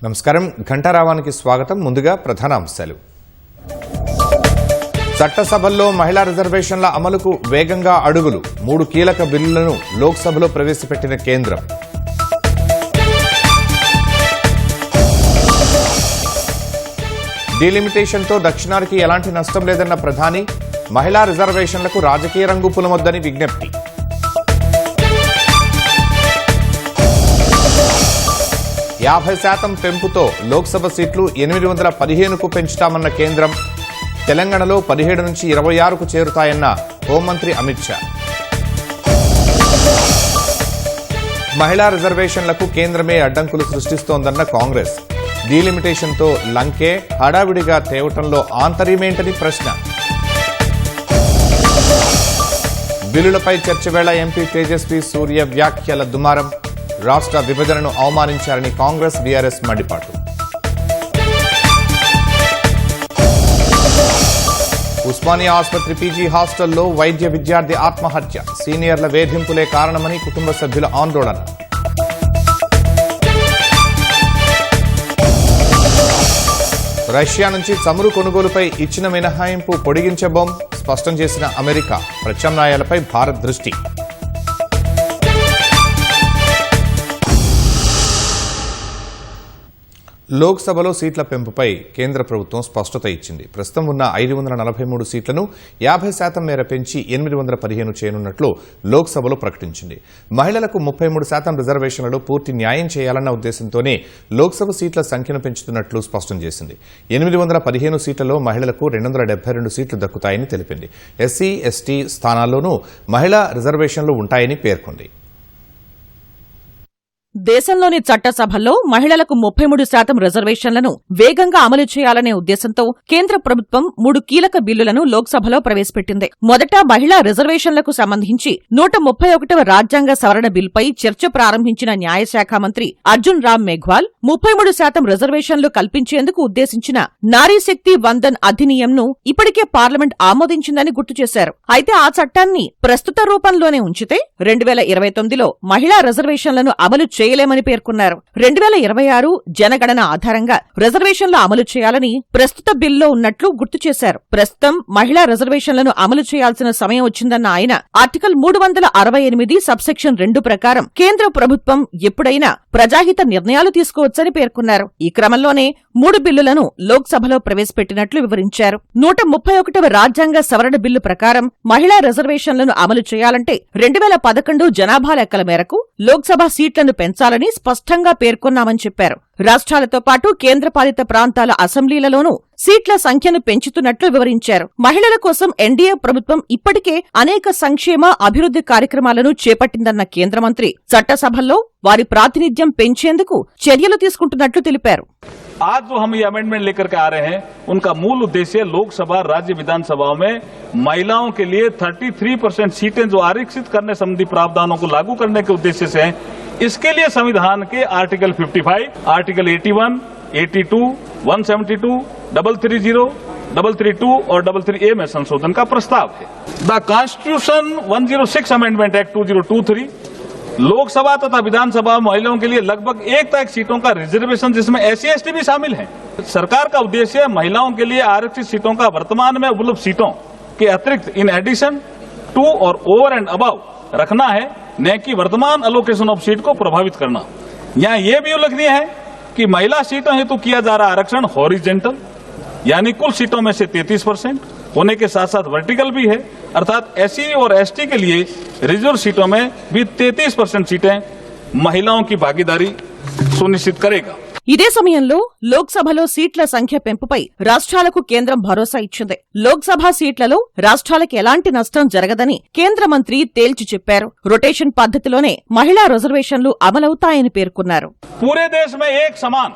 నమస్కారం ఘంటారావానికి స్వాగతం. ముందుగా ప్రధానాంశాలు. చట్టసభల్లో మహిళా రిజర్వేషన్ల అమలుకు వేగంగా అడుగులు. 3 కీలక బిల్లులను లోక్సభలో ప్రవేశపెట్టిన కేంద్రం. డీలిమిటేషన్తో దక్షిణానికి ఎలాంటి నష్టం లేదన్న ప్రధాని. మహిళా రిజర్వేషన్లకు రాజకీయ రంగు పులమొద్దని విజ్ఞప్తి. పెంపుతో లోక్సభ సీట్లు 815కు పెంచుతామన్న కేంద్రం. తెలంగాణలో 17 నుంచి 26కు చేరుతాయన్న హోంమంత్రి అమిత్ షా. మహిళా రిజర్వేషన్లకు కేంద్రమే అడ్డంకులు సృష్టిస్తోందన్న కాంగ్రెస్. డీలిమిటేషన్తో లంకే హడావిడిగా తేవటంలో ఆంతర్యమేంటని ప్రశ్న. బిల్లులపై చర్చ వేళ ఎంపీ తేజస్వి సూర్య వ్యాఖ్యల దుమారం. రాష్ట్ర విభజనను అవమానించారని కాంగ్రెస్ బీఆర్ఎస్ మండిపాటు. ఉస్మానియా ఆసుపత్రి పీజీ హాస్టల్లో వైద్య విద్యార్థి ఆత్మహత్య. సీనియర్ల వేధింపులే కారణమని కుటుంబ సభ్యుల ఆందోళన. రష్యా నుంచి చమురు కొనుగోలుపై ఇచ్చిన మినహాయింపు పొడిగించబోం స్పష్టం చేసిన అమెరికా. ప్రత్యామ్నాయాలపై భారత్ దృష్టి. లోక్సభలో సీట్ల పెంపుపై కేంద్ర ప్రభుత్వం స్పష్టత ఇచ్చింది. ప్రస్తుతం ఉన్న 543 సీట్లను 50% మేర పెంచి 815 చేయనున్నట్లు లోక్సభలో ప్రకటించింది. మహిళలకు 33% రిజర్వేషన్లలో పూర్తి న్యాయం చేయాలన్న ఉద్దేశంతోనే లోక్సభ సీట్ల సంఖ్యను పెంచుతున్నట్లు స్పష్టం చేసింది. 815 సీట్లలో మహిళలకు 272 సీట్లు దక్కుతాయని తెలిపింది. ఎస్సీ, ఎస్టీ స్థానాల్లోనూ మహిళా రిజర్వేషన్లు ఉంటాయని పేర్కొంది. దేశంలోని చట్టసభల్లో మహిళలకు 33% రిజర్వేషన్లను వేగంగా అమలు చేయాలనే ఉద్దేశంతో కేంద్ర ప్రభుత్వం 3 కీలక బిల్లులను లోక్సభలో ప్రవేశపెట్టింది. మొదట మహిళా రిజర్వేషన్లకు సంబంధించి 131వ రాజ్యాంగ సవరణ బిల్లుపై చర్చ ప్రారంభించిన న్యాయశాఖ మంత్రి అర్జున్ రామ్ మేఘ్వాల్ 33% రిజర్వేషన్లు కల్పించేందుకు ఉద్దేశించిన నారీశక్తి వందన్ అధినియంను ఇప్పటికే పార్లమెంట్ ఆమోదించిందని గుర్తు చేశారు. అయితే ఆ చట్టాన్ని ప్రస్తుత రూపంలోనే ఉంచితే 2029లో మహిళా రిజర్వేషన్లను అమలు చేయలేమని పేర్కొన్నారు. 2026 జనగణన ఆధారంగా రిజర్వేషన్లు అమలు చేయాలని ప్రస్తుత బిల్లో ఉన్నట్లు గుర్తు చేశారు. ప్రస్తుతం మహిళా రిజర్వేషన్లను అమలు చేయాల్సిన సమయం వచ్చిందన్న ఆయన ఆర్టికల్ 368 సబ్సెక్షన్ 2 ప్రకారం కేంద్ర ప్రభుత్వం ఎప్పుడైనా ప్రజాహిత నిర్ణయాలు తీసుకోవచ్చని పేర్కొన్నారు. ఈ క్రమంలోనే 3 బిల్లులను లోక్సభలో ప్రవేశపెట్టినట్లు వివరించారు. 131వ రాజ్యాంగ సవరణ బిల్లు ప్రకారం మహిళా రిజర్వేషన్లను అమలు చేయాలంటే 2011 జనాభా లెక్కల మేరకు లోక్సభ సీట్లను పెంచాలని స్పష్టంగా పేర్కొన్నామని చెప్పారు. రాష్ట్రాలతో పాటు కేంద్రపాలిత ప్రాంతాల అసెంబ్లీలలోనూ సీట్ల సంఖ్యను పెంచుతున్నట్లు వివరించారు. మహిళల కోసం ఎన్డీఏ ప్రభుత్వం ఇప్పటికే అనేక సంక్షేమ అభివృద్ధి కార్యక్రమాలను చేపట్టిందన్న కేంద్ర మంత్రి చట్టసభల్లో వారి ప్రాతినిధ్యం పెంచేందుకు చర్యలు తీసుకుంటున్నట్లు తెలిపారు. आज जो हम ये अमेंडमेंट लेकर के आ रहे हैं उनका मूल उद्देश्य लोकसभा राज्य विधानसभाओं में महिलाओं के लिए 33% सीटें जो आरक्षित करने संबंधी प्रावधानों को लागू करने के उद्देश्य से हैं। इसके लिए संविधान के आर्टिकल 55, आर्टिकल 81, 82, 172, 330, 332 और 333A में संशोधन का प्रस्ताव है। The constitution 106 amendment act 2023 Lok Sabha तथा विधानसभा महिलाओं के लिए लगभग 1 सीटों का रिजर्वेशन जिसमें SC ST भी शामिल हैं। सरकार का उद्देश्य महिलाओं के लिए आरक्षित सीटों का वर्तमान में उपलब्ध सीटों के अतिरिक्त इन एडिशन टू और ओवर एंड अबव रखना है, न कि वर्तमान अलोकेशन ऑफ सीट को प्रभावित करना। यहाँ ये भी उल्लेखनीय है कि महिला सीटों हेतु किया जा रहा आरक्षण हॉरिजेंटल यानी कुल सीटों में से 33% होने के साथ साथ वर्टिकल भी है, अर्थात SC और ST के लिए रिजर्व सीटों में भी 33% सीटें महिलाओं की भागीदारी सुनिश्चित करेगा. ఇదే సమయంలో లోక్సభలో సీట్ల సంఖ్య పెంపుపై రాష్ట్రాలకు కేంద్రం భరోసా ఇచ్చింది. లోక్సభ సీట్లలో రాష్ట్రాలకు ఎలాంటి నష్టం జరగదని కేంద్ర మంత్రి తేల్చి చెప్పారు. రొటేషన్ పద్ధతిలోనే మహిళా రిజర్వేషన్లు అమలవుతాయని పేర్కొన్నారు. पूरे देश में एक समान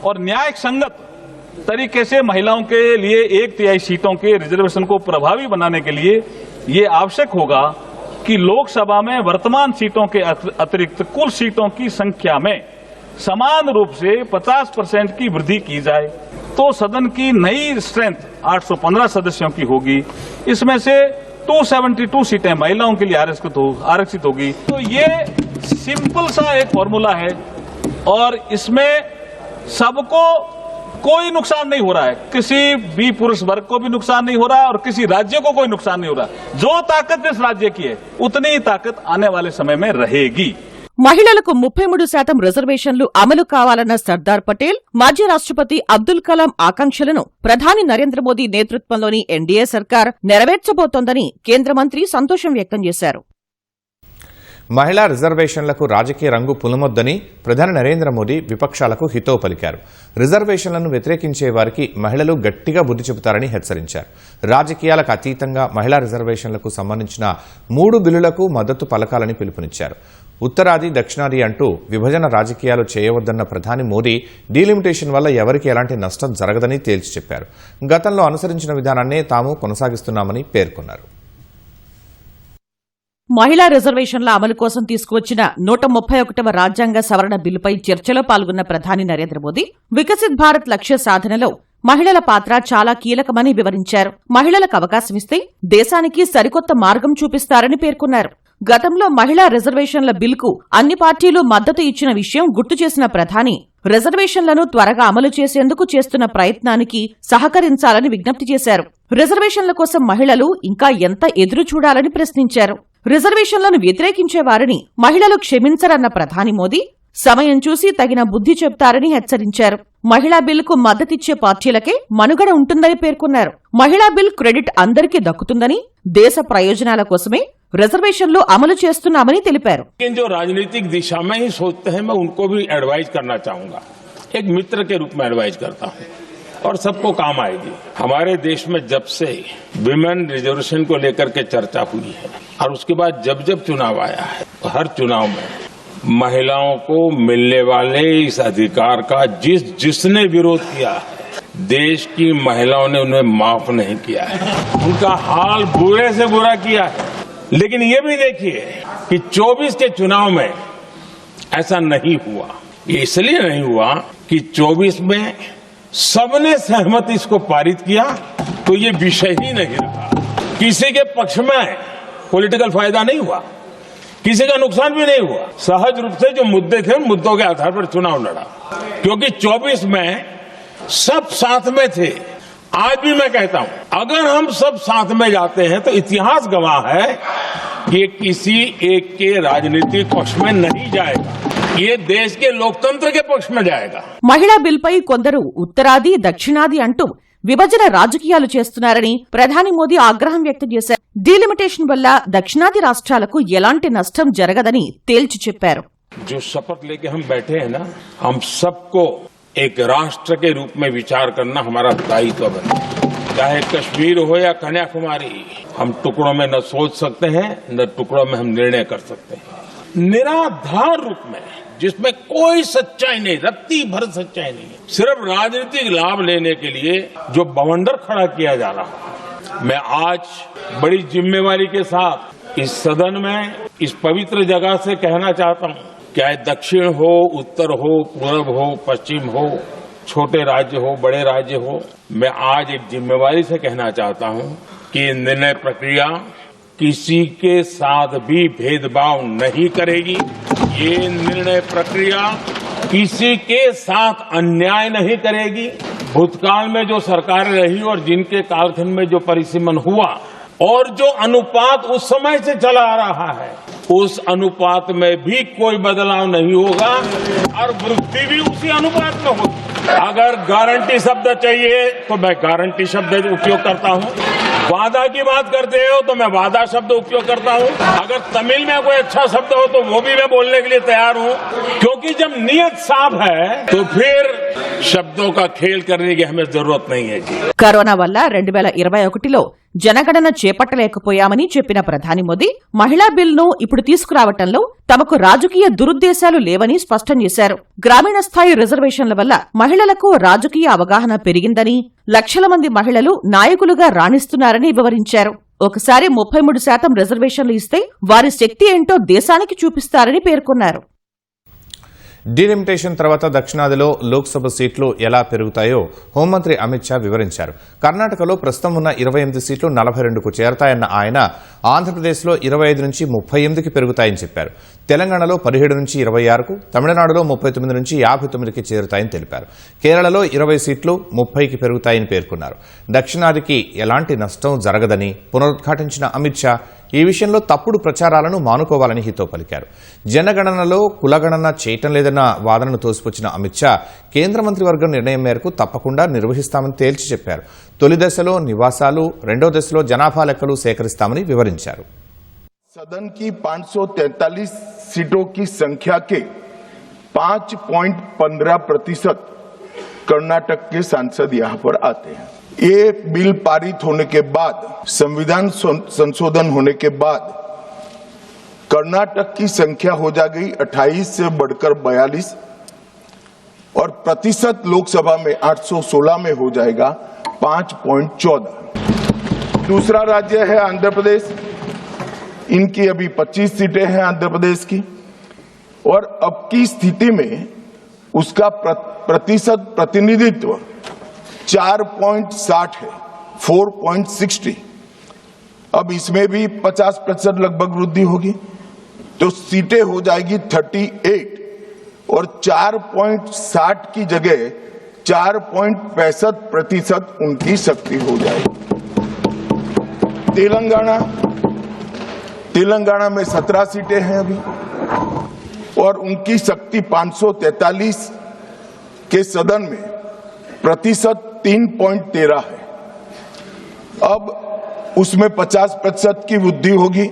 और न्याय संगत तरीके से महिलाओं के लिए 1/3 सीटों के रिजर्वेशन को प्रभावी बनाने के लिए ये आवश्यक होगा कि लोकसभा में वर्तमान सीटों के अतिरिक्त कुल सीटों की संख्या में समान रूप से 50% की वृद्धि की जाए तो सदन की नई स्ट्रेंथ 815 सदस्यों की होगी। इसमें से 272 सीटें महिलाओं के लिए आरक्षित होगी। तो ये सिंपल सा एक फॉर्मूला है और इसमें सबको कोई नुकसान नहीं हो रहा है, किसी भी पुरुष वर्ग को भी नुकसान नहीं हो रहा है और किसी राज्य को कोई नुकसान नहीं हो रहा। जो ताकत जिस राज्य की है उतनी ही ताकत आने वाले समय में रहेगी। మహిళలకు 33% రిజర్వేషన్లు అమలు కావాలన్న సర్దార్ పటేల్, మాజీ రాష్ట్రపతి అబ్దుల్ కలాం ఆకాంక్షలను ప్రధాని నరేంద్ర మోదీ నేతృత్వంలోని ఎన్డీఏ సర్కార్ నెరవేర్చబోతోందని కేంద్ర మంత్రి సంతోషం వ్యక్తం చేశారు. మహిళా రిజర్వేషన్లకు రాజకీయ రంగు పులమొద్దని ప్రధాని నరేంద్ర మోదీ విపక్షాలకు హితవు పలికారు. రిజర్వేషన్లను వ్యతిరేకించే వారికి మహిళలు గట్టిగా బుద్ధి చెబుతారని హెచ్చరించారు. రాజకీయాలకు అతీతంగా మహిళా రిజర్వేషన్లకు సంబంధించిన 3 బిల్లులకు మద్దతు పలకాలని పిలుపునిచ్చారు. ఉత్తరాది దక్షిణాది అంటూ విభజన రాజకీయాలు చేయవద్దన్న ప్రధాని మోదీ డీలిమిటేషన్ వల్ల ఎవరికి ఎలాంటి నష్టం జరగదని తేల్చి చెప్పారు. గతంలో అనుసరించిన విధానాన్నే తాము కొనసాగిస్తున్నామని పేర్కొన్నారు. మహిళా రిజర్వేషన్ల అమలు కోసం తీసుకువచ్చిన 131వ రాజ్యాంగ సవరణ బిల్లుపై చర్చలో పాల్గొన్న ప్రధాని నరేంద్ర మోదీ వికసిత్ భారత్ లక్ష్య సాధనలో మహిళల పాత్ర చాలా కీలకమని వివరించారు. మహిళలకు అవకాశమిస్తే దేశానికి సరికొత్త మార్గం చూపిస్తారని పేర్కొన్నారు. గతంలో మహిళా రిజర్వేషన్ల బిల్కు అన్ని పార్టీలు మద్దతు ఇచ్చిన విషయం గుర్తు చేసిన ప్రధాని రిజర్వేషన్లను త్వరగా అమలు చేసేందుకు చేస్తున్న ప్రయత్నానికి సహకరించాలని విజ్ఞప్తి చేశారు. రిజర్వేషన్ల కోసం మహిళలు ఇంకా ఎంత ఎదురు చూడాలని ప్రశ్నించారు. రిజర్వేషన్లను వ్యతిరేకించే వారిని మహిళలు క్షమించరన్న ప్రధాని మోదీ సమయం చూసి తగిన బుద్ధి చెప్తారని హెచ్చరించారు. మహిళా బిల్లుకు మద్దతిచ్చే పార్టీలకే మనుగడ ఉంటుందని పేర్కొన్నారు. మహిళా బిల్ క్రెడిట్ అందరికీ దక్కుతుందని, దేశ ప్రయోజనాల కోసమే రిజర్వేషన్లు అమలు చేస్తున్నామని తెలిపారు. जो राजनीतिक दिशा में ही सोचते हैं, मैं उनको भी एडवाइज करना चाहूंगा। एक मित्र के रूप में एडवाइज करता हूं और सबको काम आएगी। हमारे देश में जब से विमेन रिजर्वेशन को लेकर के चर्चा हुई है और उसके बाद जब जब चुनाव आया है, हर चुनाव में महिलाओं को मिलने वाले इस अधिकार का जिसने विरोध किया है, देश की महिलाओं ने उन्हें माफ नहीं किया है, उनका हाल बुरे से बुरा किया है। लेकिन ये भी देखिए कि 24 के चुनाव में ऐसा नहीं हुआ। ये इसलिए नहीं हुआ कि 24 में सबने सहमति इसको पारित किया, तो ये विषय ही नहीं रहा। किसी के पक्ष में पॉलिटिकल फायदा नहीं हुआ, किसी का नुकसान भी नहीं हुआ। सहज रूप से जो मुद्दे थे उन मुद्दों के आधार पर चुनाव लड़ा, क्योंकि 24 में सब साथ में थे। आज भी मैं कहता हूं, अगर हम सब साथ में जाते हैं तो इतिहास गवाह है कि किसी एक के राजनीतिक पक्ष में नहीं जाएगा, ये देश के लोकतंत्र के पक्ष में जाएगा। మహిళా బిల్పై కొందరు ఉత్తరాది దక్షిణాది అంటూ విభజన రాజకీయాలు చేస్తున్నారని ప్రధాని మోదీ ఆగ్రహం వ్యక్తం చేశారు. డీలిమిటేషన్ వల్ల దక్షిణాది రాష్ట్రాలకు ఎలాంటి నష్టం జరగదని తేల్చి చెప్పారు. जो शपथ लेके हम बैठे हैं ना, हम सबको एक राष्ट्र के रूप में विचार करना हमारा दायित्व बने। चाहे कश्मीर हो या कन्याकुमारी, हम टुकड़ों में न सोच सकते हैं न टुकड़ों में हम निर्णय कर सकते हैं। निराधार रूप में, जिसमें कोई सच्चाई नहीं, रत्ती भर सच्चाई नहीं है, सिर्फ राजनीतिक लाभ लेने के लिए जो बवंडर खड़ा किया जा रहा है, मैं आज बड़ी जिम्मेवारी के साथ इस सदन में इस पवित्र जगह से कहना चाहता हूं, चाहे दक्षिण हो, उत्तर हो, पूर्व हो, पश्चिम हो, छोटे राज्य हो, बड़े राज्य हो, मैं आज एक जिम्मेवारी से कहना चाहता हूं कि निर्णय प्रक्रिया किसी के साथ भी भेदभाव नहीं करेगी। ये निर्णय प्रक्रिया किसी के साथ अन्याय नहीं करेगी। भूतकाल में जो सरकारें रही और जिनके कालखंड में जो परिसीमन हुआ और जो अनुपात उस समय से चला आ रहा है, उस अनुपात में भी कोई बदलाव नहीं होगा और वृद्धि भी उसी अनुपात में होगी। अगर गारंटी शब्द चाहिए तो मैं गारंटी शब्द उपयोग करता हूं। वादा की बात करते हो तो मैं वादा शब्द उपयोग करता हूं। अगर तमिल में कोई अच्छा शब्द हो तो वो भी मैं बोलने के लिए तैयार हूं, क्योंकि जब नियत साफ है तो फिर शब्दों का खेल करने की हमें जरूरत नहीं है। కరోనా వల్ల 2021లో జనగణన చేపట్టలేకపోయామని చెప్పిన ప్రధాని మోదీ మహిళా బిల్ను ఇప్పుడు తీసుకురావటంలో తమకు రాజకీయ దురుద్దేశాలు లేవని స్పష్టం చేశారు. గ్రామీణ స్థాయి రిజర్వేషన్ల వల్ల మహిళలకు రాజకీయ అవగాహన పెరిగిందని, లక్షల మంది మహిళలు నాయకులుగా రాణిస్తున్నారని వివరించారు. ఒకసారి 33% రిజర్వేషన్లు ఇస్తే వారి శక్తి ఏంటో దేశానికి చూపిస్తారని పేర్కొన్నారు. డీలిమిటేషన్ తర్వాత దక్షిణాదిలో లోక్సభ సీట్లు ఎలా పెరుగుతాయో హోంమంత్రి అమిత్ షా వివరించారు. కర్ణాటకలో ప్రస్తుతం ఉన్న 28 సీట్లు 42కు చేరతాయన్న ఆయన ఆంధ్రప్రదేశ్లో 25 నుంచి 38కి పెరుగుతాయని చెప్పారు. తెలంగాణలో 17 నుంచి 26కు, తమిళనాడులో 39 నుంచి 59కి చేరుతాయని తెలిపారు. కేరళలో 20 సీట్లు 30కి పెరుగుతాయని పేర్కొన్నారు. దక్షిణాదికి ఎలాంటి నష్టం జరగదని పునరుద్ఘాటించిన అమిత్ షా ఈ విషయంలో తప్పుడు ప్రచారాలను మానుకోవాలని హితో పలికారు. జనగణనలో కులగణన చేయటం లేదన్న వాదనను తోసిపుచ్చిన అమిత్ షా కేంద్ర మంత్రివర్గం నిర్ణయం మేరకు తప్పకుండా నిర్వహిస్తామని తేల్చి చెప్పారు. తొలి దశలో నివాసాలు, రెండో దశలో జనాభా లెక్కలు సేకరిస్తామని వివరించారు. सदन की 543 सीटों की संख्या के 5.15% कर्नाटक के सांसद यहां पर आते हैं। ये बिल पारित होने के बाद, संविधान संशोधन होने के बाद कर्नाटक की संख्या हो जाएगी 28 से बढ़कर 42 और प्रतिशत लोकसभा में 816 में हो जाएगा 5.14। दूसरा राज्य है आंध्र प्रदेश। इनकी अभी 25 सीटें हैं आंध्र प्रदेश की, और अब की स्थिति में उसका प्रतिशत प्रतिनिधित्व 4.60 है, 4.60। अब इसमें भी 50% लगभग वृद्धि होगी, तो सीटें हो जाएगी 38 और 4.60 की जगह 4.65% उनकी शक्ति हो जाएगी। तेलंगाना में 17 सीटें हैं अभी, और उनकी शक्ति 543 के सदन में प्रतिशत 3.13 है। अब उसमें 50% की वृद्धि होगी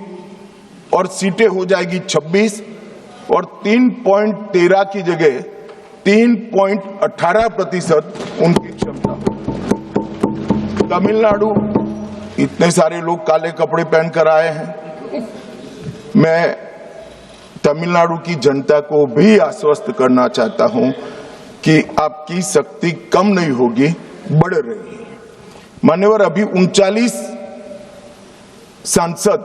और सीटें हो जाएगी 26 और 3.13 की जगह 3.18% उनकी क्षमता होगी। तमिलनाडु, इतने सारे लोग काले कपड़े पहनकर आए हैं। मैं तमिलनाडु की जनता को भी आश्वस्त करना चाहता हूं कि आपकी शक्ति कम नहीं होगी, बढ़ रही है। मान्यवर, अभी 39 सांसद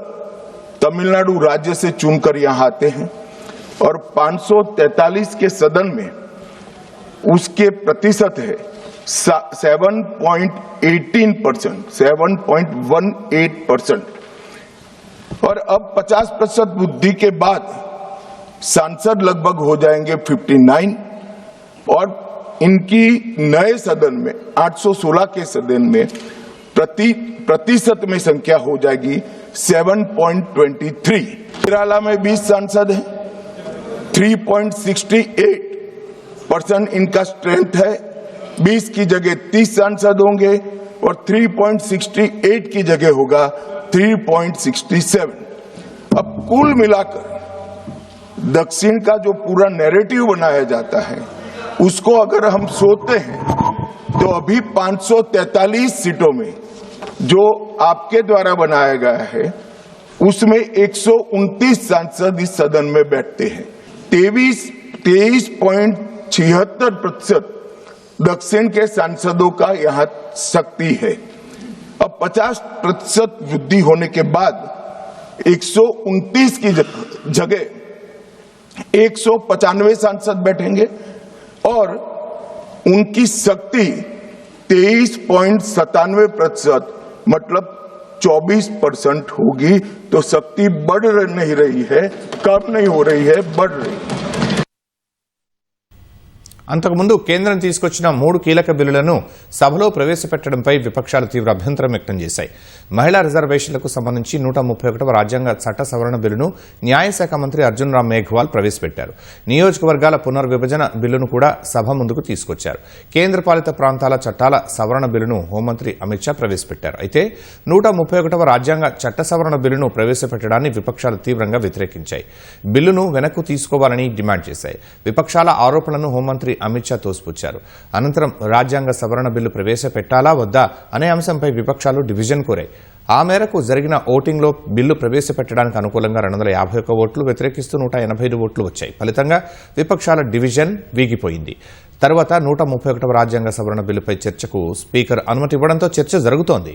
तमिलनाडु राज्य से चुनकर यहां आते हैं और 543 के सदन में उसके प्रतिशत है 7.18%। और अब 50% वृद्धि के बाद सांसद लगभग हो जाएंगे 59 और इनकी नए सदन में 816 के सदन में प्रतिशत में संख्या हो जाएगी 7.23। केरला में 20 सांसद हैं, 3.68% इनका स्ट्रेंथ है। 20 की जगह 30 सांसद होंगे और 3.68 की जगह होगा 3.67। अब कुल मिलाकर दक्षिण का जो पूरा नैरेटिव बनाया जाता है, उसको अगर हम सोचते हैं तो अभी 543 सीटों में जो आपके द्वारा बनाया गया है, उसमें 129 सांसद इस सदन में बैठते हैं। 23.76% दक्षिण के सांसदों का यहाँ शक्ति है। अब 50% वृद्धि होने के बाद 129 की जगह 195 सांसद बैठेंगे और उनकी शक्ति 23.97%, मतलब 24% होगी। तो शक्ति बढ़ नहीं रही है, कम नहीं हो रही है, बढ़ रही है। అంతకుముందు కేంద్రం తీసుకొచ్చిన 3 కీలక బిల్లులను సభలో ప్రవేశపెట్టడంపై విపక్షాలు తీవ్ర అభ్యంతరం వ్యక్తం చేశాయి. మహిళా రిజర్వేషన్లకు సంబంధించి 131వ రాజ్యాంగ చట్ట సవరణ బిల్లును న్యాయశాఖ మంత్రి అర్జున్ రామ్ మేఘ్వాల్ ప్రవేశపెట్టారు. నియోజకవర్గాల పునర్విభజన బిల్లును కూడా సభ ముందుకు తీసుకొచ్చారు. కేంద్రపాలిత ప్రాంతాల చట్టాల సవరణ బిల్లును హోంమంత్రి అమిత్ షా ప్రవేశపెట్టారు. అయితే 131వ రాజ్యాంగ చట్ట సవరణ బిల్లును ప్రవేశపెట్టడాన్ని విపక్షాలు తీవ్రంగా వ్యతిరేకించాయి. బిల్లును వెనక్కు తీసుకోవాలని డిమాండ్ చేశాయి. విపక్షాల ఆరోపణలను హోంమంత్రి అమిత్ షా తోసిపుచ్చారు. అనంతరం రాజ్యాంగ సవరణ బిల్లు ప్రవేశపెట్టాలా వద్దా అనే అంశంపై విపక్షాలు డివిజన్ కోరాయి. ఆ మేరకు జరిగిన ఓటింగ్లో బిల్లు ప్రవేశపెట్టడానికి అనుకూలంగా 251 ఓట్లు, వ్యతిరేకిస్తూ 185 ఓట్లు వచ్చాయి. ఫలితంగా విపక్షాల డివిజన్ వీగిపోయింది. తర్వాత 131వ రాజ్యాంగ సవరణ బిల్లుపై చర్చకు స్పీకర్ అనుమతి ఇవ్వడంతో చర్చ జరుగుతోంది.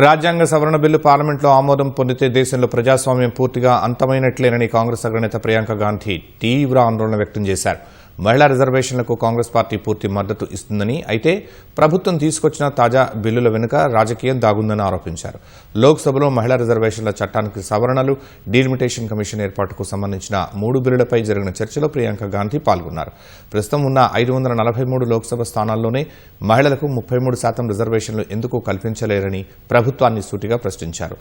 రాజ్యాంగ సవరణ బిల్లు పార్లమెంట్లో ఆమోదం పొందితే దేశంలో ప్రజాస్వామ్యం పూర్తిగా అంతమైనట్లేనని కాంగ్రెస్ అగ్రనేత ప్రియాంక గాంధీ తీవ్ర ఆందోళన వ్యక్తం చేశారు. మహిళా రిజర్వేషన్లకు కాంగ్రెస్ పార్టీ పూర్తి మద్దతు ఇస్తుందని, అయితే ప్రభుత్వం తీసుకొచ్చిన తాజా బిల్లుల వెనుక రాజకీయం దాగుందని ఆరోపించారు. లోక్సభలో మహిళా రిజర్వేషన్ల చట్టానికి సవరణలు, డీలిమిటేషన్ కమిషన్ ఏర్పాటుకు సంబంధించిన 3 బిల్లులపై జరిగిన చర్చలో ప్రియాంక గాంధీ పాల్గొన్నారు. ప్రస్తుతం ఉన్న 543 లోక్సభ స్థానాల్లోనే మహిళలకు 33% రిజర్వేషన్లు ఎందుకు కల్పించలేరని ప్రభుత్వాన్ని సూటిగా ప్రశ్నించారు.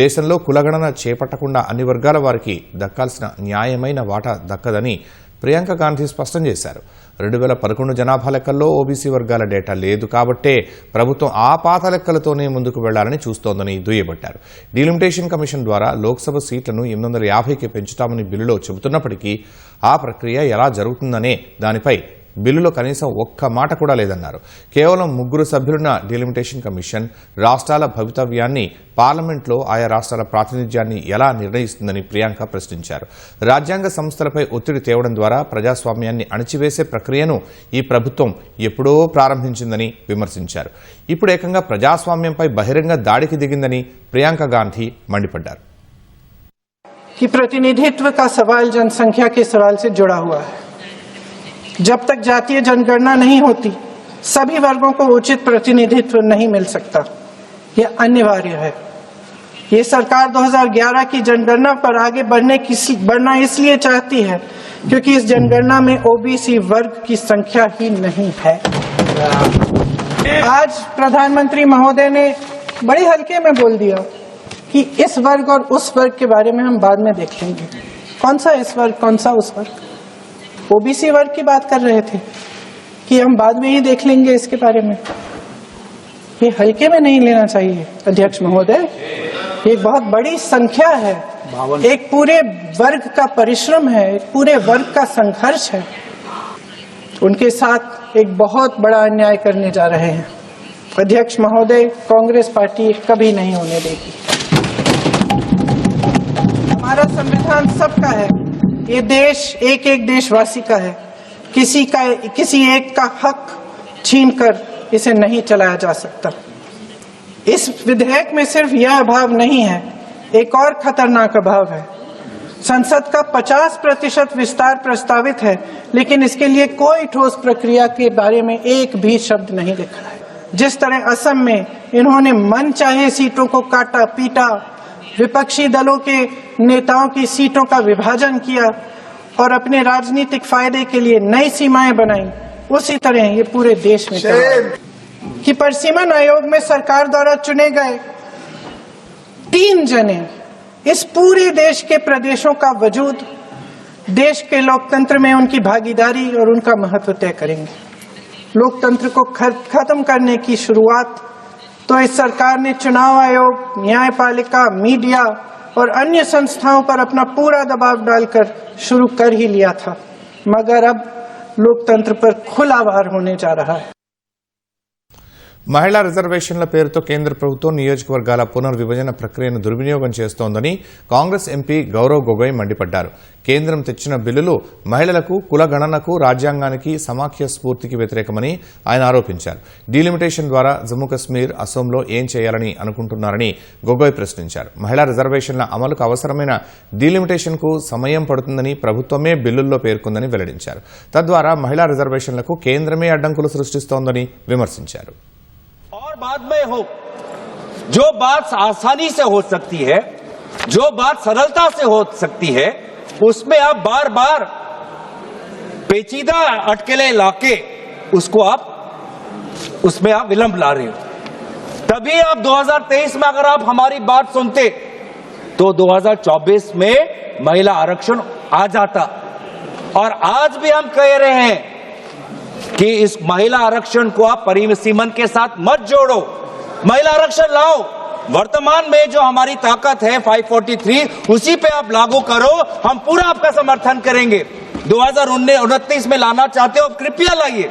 దేశంలో కులగణన చేపట్టకుండా అన్ని వర్గాల వారికి దక్కాల్సిన న్యాయమైన వాటా దక్కదని ప్రియాంక గాంధీ స్పష్టం చేశారు. 2011 జనాభా లెక్కల్లో ఓబీసీ వర్గాల డేటా లేదు కాబట్టే ప్రభుత్వం ఆ పాత లెక్కలతోనే ముందుకు వెళ్లాలని చూస్తోందని దుయ్యబట్టారు. డీలిమిటేషన్ కమిషన్ ద్వారా లోక్సభ సీట్లను 850కి పెంచుతామని బిల్లులో చెబుతున్నప్పటికీ ఆ ప్రక్రియ ఎలా జరుగుతుందనే దానిపై బిల్లులో కనీసం ఒక్క మాట కూడా లేదన్నారు. కేవలం 3 సభ్యులున్న డీలిమిటేషన్ కమిషన్ రాష్ట్రాల భవితవ్యాన్ని, పార్లమెంట్లో ఆయా రాష్ట్రాల ప్రాతినిధ్యాన్ని ఎలా నిర్ణయిస్తుందని ప్రియాంక ప్రశ్నించారు. రాజ్యాంగ సంస్థలపై ఒత్తిడి తేవడం ద్వారా ప్రజాస్వామ్యాన్ని అణచివేసే ప్రక్రియను ఈ ప్రభుత్వం ఎప్పుడో ప్రారంభించిందని విమర్శించారు. ఇప్పుడు ఏకంగా ప్రజాస్వామ్యంపై బహిరంగ దాడికి దిగిందని ప్రియాంక గాంధీ మండిపడ్డారు. कि प्रतिनिधित्व का सवाल जनसंख्या के सवाल से जुड़ा हुआ है। जब तक जातीय जनगणना नहीं होती, सभी वर्गों को उचित प्रतिनिधित्व नहीं मिल सकता। यह अनिवार्य है। ये सरकार 2011 की जनगणना पर आगे बढ़ना इसलिए चाहती है क्योंकि इस जनगणना में ओबीसी वर्ग की संख्या ही नहीं है। आज प्रधानमंत्री महोदय ने बड़े हल्के में बोल दिया कि इस वर्ग और उस वर्ग के बारे में हम बाद में देख लेंगे। कौन सा इस वर्ग, कौन सा उस वर्ग? ओबीसी वर्ग की बात कर रहे थे कि हम बाद में ही देख लेंगे इसके बारे में। ये हल्के में नहीं लेना चाहिए अध्यक्ष महोदय। ये बहुत बड़ी संख्या है, एक पूरे वर्ग का परिश्रम है, एक पूरे वर्ग का संघर्ष है। उनके साथ एक बहुत बड़ा अन्याय करने जा रहे हैं। अध्यक्ष महोदय, कांग्रेस पार्टी कभी नहीं होने देगी। हमारा संविधान सबका है। ये देश एक एक देशवासी का है। किसी एक का हक छीनकर इसे नहीं चलाया जा सकता। इस विधेयक में सिर्फ यह अभाव नहीं है, एक और खतरनाक अभाव है। संसद का 50% विस्तार प्रस्तावित है, लेकिन इसके लिए कोई ठोस प्रक्रिया के बारे में एक भी शब्द नहीं लिखा है। जिस तरह असम में इन्होंने मन चाहे सीटों को काटा पीटा, विपक्षी दलों के नेताओं की सीटों का विभाजन किया और अपने राजनीतिक फायदे के लिए नई सीमाएं बनाई, उसी तरह ये पूरे देश में कि परिसीमन आयोग में सरकार द्वारा चुने गए 3 जने इस पूरे देश के प्रदेशों का वजूद, देश के लोकतंत्र में उनकी भागीदारी और उनका महत्व तय करेंगे। लोकतंत्र को खत्म करने की शुरुआत तो इस सरकार ने चुनाव आयोग, न्यायपालिका, मीडिया और अन्य संस्थाओं पर अपना पूरा दबाव डालकर शुरू कर ही लिया था, मगर अब लोकतंत्र पर खुला वार होने जा रहा है। మహిళా రిజర్వేషన్ల పేరుతో కేంద్ర ప్రభుత్వం నియోజకవర్గాల పునర్విభజన ప్రక్రియను దుర్వినియోగం చేస్తోందని కాంగ్రెస్ ఎంపీ గౌరవ్ గొగోయ్ మండిపడ్డారు. కేంద్రం తెచ్చిన బిల్లులు మహిళలకు, కులగణనకు, రాజ్యాంగానికి, సమాఖ్య స్ఫూర్తికి వ్యతిరేకమని ఆయన ఆరోపించారు. డీలిమిటేషన్ ద్వారా జమ్మూ కశ్మీర్, అసోంలో ఏం చేయాలని అనుకుంటున్నారని గొగోయ్ ప్రశ్నించారు. మహిళా రిజర్వేషన్ల అమలుకు అవసరమైన డీలిమిటేషన్కు సమయం పడుతుందని ప్రభుత్వమే బిల్లుల్లో పేర్కొందని వెల్లడించారు. తద్వారా మహిళా రిజర్వేషన్లకు కేంద్రమే అడ్డంకులు సృష్టిస్తోందని విమర్శించారు. और बाद में हो, जो बात आसानी से हो सकती है, जो बात सरलता से हो सकती है, उसमें आप बार बार पेचीदा अटकलें लाके उसमें आप विलंब ला रहे हो। तभी आप 2023 में अगर आप हमारी बात सुनते तो 2024 में महिला आरक्षण आ जाता। और आज भी हम कह रहे हैं कि इस महिला आरक्षण को आप परिसीमन के साथ मत जोड़ो, महिला आरक्षण लाओ। वर्तमान में जो हमारी ताकत है 543, उसी पे आप लागू करो, हम पूरा आपका समर्थन करेंगे। 2029 में लाना चाहते हो, कृपया लाइए।